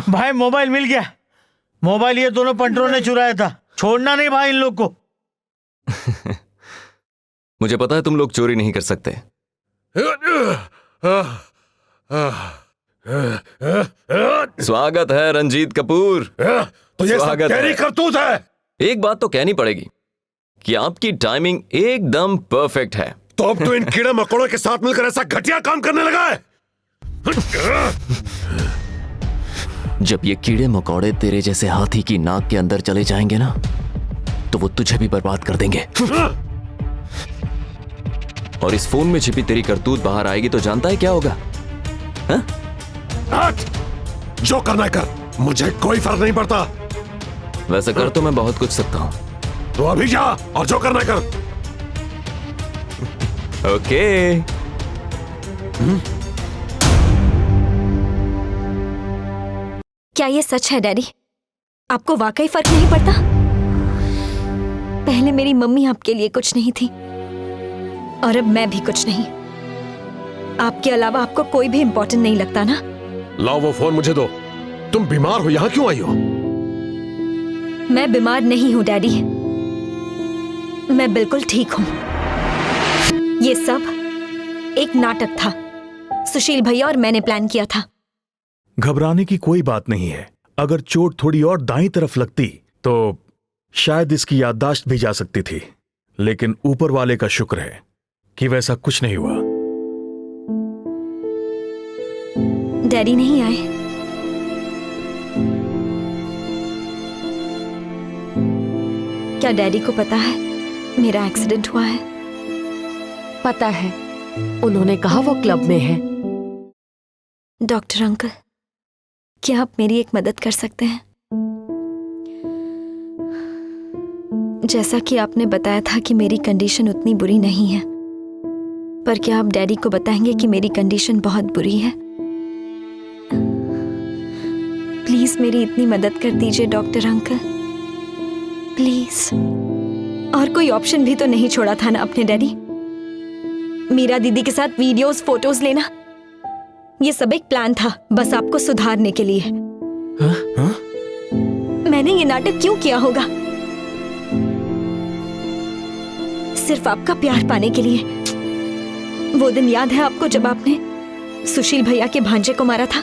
भाई मोबाइल मिल गया। मोबाइल ये दोनों पंटरों ने चुराया था, छोड़ना नहीं भाई इन लोग को। मुझे पता है तुम लोग चोरी नहीं कर सकते। स्वागत है रंजीत कपूर। तो ये सब तेरी करतूत है। एक बात तो कहनी पड़ेगी कि आपकी टाइमिंग एकदम परफेक्ट है। तो अब तो इन कीड़े मकोड़ों के साथ मिलकर ऐसा घटिया काम करने लगा है। जब ये कीड़े मकोड़े तेरे जैसे हाथी की नाक के अंदर चले जाएंगे ना, तो वो तुझे भी बर्बाद कर देंगे। और इस फोन में छिपी तेरी करतूत बाहर आएगी तो जानता है क्या होगा? जो करना है कर, मुझे कोई फर्क नहीं पड़ता। वैसे कर तो मैं बहुत कुछ सकता हूं। तो अभी जा और जो करना है कर। ओके। क्या ये सच है डैडी? आपको वाकई फर्क नहीं पड़ता? पहले मेरी मम्मी आपके लिए कुछ नहीं थी और अब मैं भी कुछ नहीं। आपके अलावा आपको कोई भी इंपॉर्टेंट नहीं लगता ना? लाओ वो फोन मुझे दो। तुम बीमार हो, यहां क्यों आई हो? मैं बीमार नहीं हूं डैडी, मैं बिल्कुल ठीक हूं। ये सब एक नाटक था, सुशील भैया और मैंने प्लान किया था। घबराने की कोई बात नहीं है। अगर चोट थोड़ी और दाईं तरफ लगती तो शायद इसकी याददाश्त भी जा सकती थी, लेकिन ऊपर वाले का शुक्र है कि वैसा कुछ नहीं हुआ। डैडी नहीं आए? क्या डैडी को पता है मेरा एक्सीडेंट हुआ है? पता है, उन्होंने कहा वो क्लब में है। डॉक्टर अंकल, क्या आप मेरी एक मदद कर सकते हैं? जैसा कि आपने बताया था कि मेरी कंडीशन उतनी बुरी नहीं है, पर क्या आप डैडी को बताएंगे कि मेरी कंडीशन बहुत बुरी है? प्लीज मेरी इतनी मदद कर दीजिए डॉक्टर अंकल, प्लीज। और कोई ऑप्शन भी तो नहीं छोड़ा था ना अपने डैडी? मीरा दीदी के साथ वीडियोस, फोटोज लेना, ये सब एक प्लान था, बस आपको सुधारने के लिए। हाँ? मैंने ये नाटक क्यों किया होगा? सिर्फ आपका प्यार पाने के लिए। वो दिन याद है आपको जब आपने सुशील भैया के भांजे को मारा था?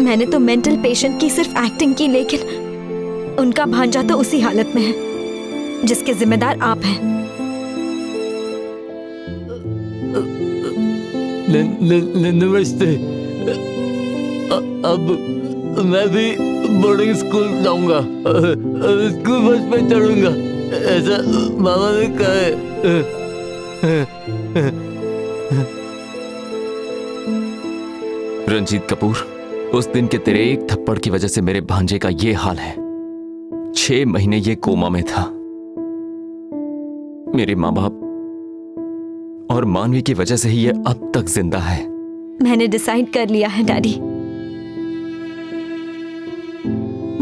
मैंने तो मेंटल पेशेंट की सिर्फ एक्टिंग की, लेकिन उनका भांजा तो उसी हालत में है जिसके जिम्मेदार आप हैं। नमस्ते। अब मैं भी बोर्डिंग स्कूल जाऊंगा, स्कूल बस पे चढ़ूंगा, ऐसा मामा ने कहा है। रंजीत कपूर, उस दिन के तेरे एक थप्पड़ की वजह से मेरे भांजे का ये हाल है। 6 महीने ये कोमा में था। मेरे माँ बाप और मानवी की वजह से ही ये अब तक जिंदा है। मैंने डिसाइड कर लिया है डैडी,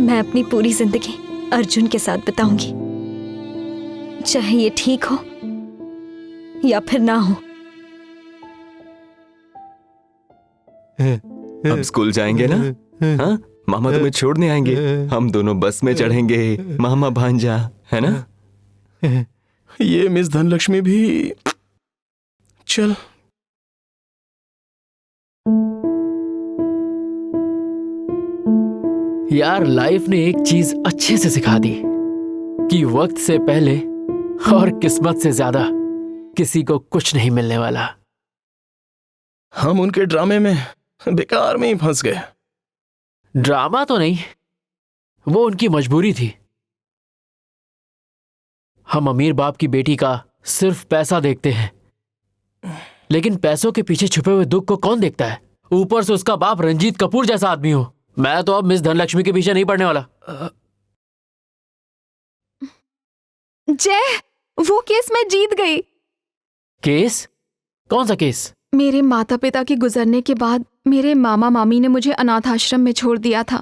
मैं अपनी पूरी जिंदगी अर्जुन के साथ बिताऊंगी, चाहे ये ठीक हो या फिर ना हो। अब स्कूल जाएंगे ना? हाँ, मामा तुम्हें छोड़ने आएंगे, हम दोनों बस में चढ़ेंगे, मामा भांजा, है ना? ये मिस धनलक्ष्मी भी चल। यार, लाइफ ने एक चीज अच्छे से सिखा दी कि वक्त से पहले और किस्मत से ज्यादा किसी को कुछ नहीं मिलने वाला। हम उनके ड्रामे में बेकार में ही फंस गए। ड्रामा तो नहीं, वो उनकी मजबूरी थी। हम अमीर बाप की बेटी का सिर्फ पैसा देखते हैं, लेकिन पैसों के पीछे छुपे हुए दुख को कौन देखता है? ऊपर से उसका बाप रंजीत कपूर जैसा आदमी हो। मैं तो अब मिस धनलक्ष्मी के पीछे नहीं पड़ने वाला। जय, वो केस मैं जीत गई। केस? कौन सा केस? मेरे माता पिता के गुजरने के बाद मेरे मामा मामी ने मुझे अनाथ आश्रम में छोड़ दिया था,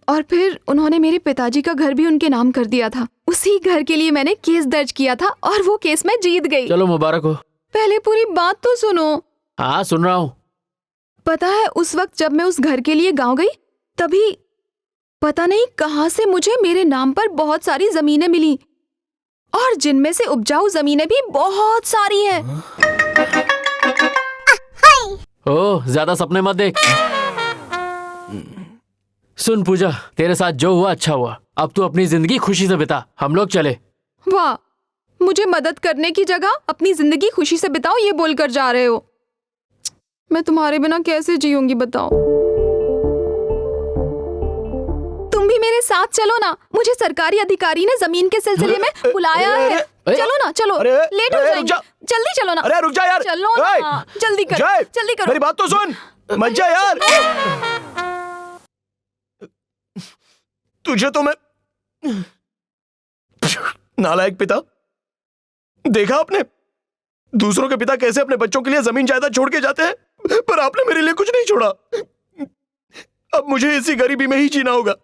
और फिर उन्होंने मेरे पिताजी का घर भी उनके नाम कर दिया था। उसी घर के लिए मैंने केस दर्ज किया था और वो केस मैं जीत गई। चलो मुबारक हो। पहले पूरी बात तो सुनो। हाँ, सुन रहा हूँ। पता है, उस वक्त जब मैं उस घर के लिए गांव गई, तभी पता नहीं कहां से मुझे मेरे नाम पर बहुत सारी जमीनें मिली, और जिनमें से उपजाऊ जमीनें भी बहुत सारी हैं। ओह, ज्यादा सपने मत देख। सुन पूजा, तेरे साथ जो हुआ अच्छा हुआ। अब तू अपनी जिंदगी खुशी से बिता, हम लोग चले। वाह, मुझे मदद करने की जगह अपनी जिंदगी खुशी से बिताओ ये बोलकर जा रहे हो। मैं तुम्हारे बिना कैसे जीऊंगी बताओ? तुम भी मेरे साथ चलो ना, मुझे सरकारी अधिकारी ने जमीन के सिलसिले में बुलाया है। चलो ना, चलो, लेट हो जाएंगे। जल्दी चलो ना। अरे रुक जा यार, चलो ना, जल्दी करो, जल्दी करो। मेरी बात तो सुन, मत जा यार। तुझे तो मैं नालायक पिता। देखा आपने दूसरों के पिता कैसे अपने बच्चों के लिए जमीन जायदाद छोड़ के जाते हैं, पर आपने मेरे लिए कुछ नहीं छोड़ा। अब मुझे इसी गरीबी में ही जीना होगा।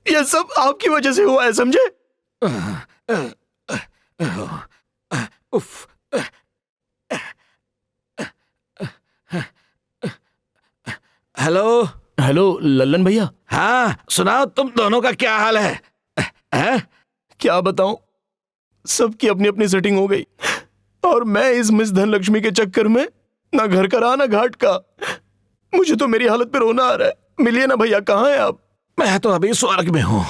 यह सब आपकी वजह से हुआ है, समझे? हेलो हेलो लल्लन भैया। हाँ सुनाओ, तुम दोनों का क्या हाल है? क्या बताऊं, सबकी अपनी अपनी सेटिंग हो गई, और मैं इस मिस धनलक्ष्मी के चक्कर में ना घर का रहा ना घाट का। मुझे तो मेरी हालत पे रोना आ रहा है। मिलिए ना भैया, कहाँ हैं आप? मैं तो अभी स्वर्ग में हूँ।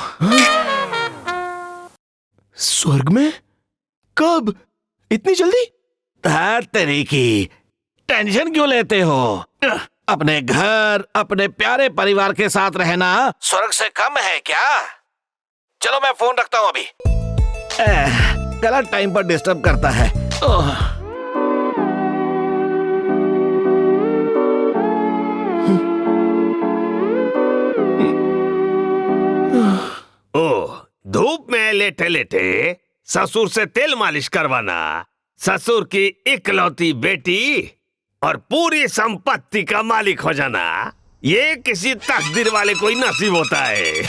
स्वर्ग में? कब? इतनी जल्दी? तेरी की टेंशन क्यों लेते हो? अपने घर, अपने प्यारे परिवार के साथ रहना स्वर्ग से कम है क्या? चलो मैं फोन रखता हूँ अभी। गलत टाइम पर डिस्टर्ब करता है। ओह, धूप में लेटे लेटे ससुर से तेल मालिश करवाना, ससुर की इकलौती बेटी और पूरी संपत्ति का मालिक हो जाना, ये किसी तकदीर वाले को ही नसीब होता है।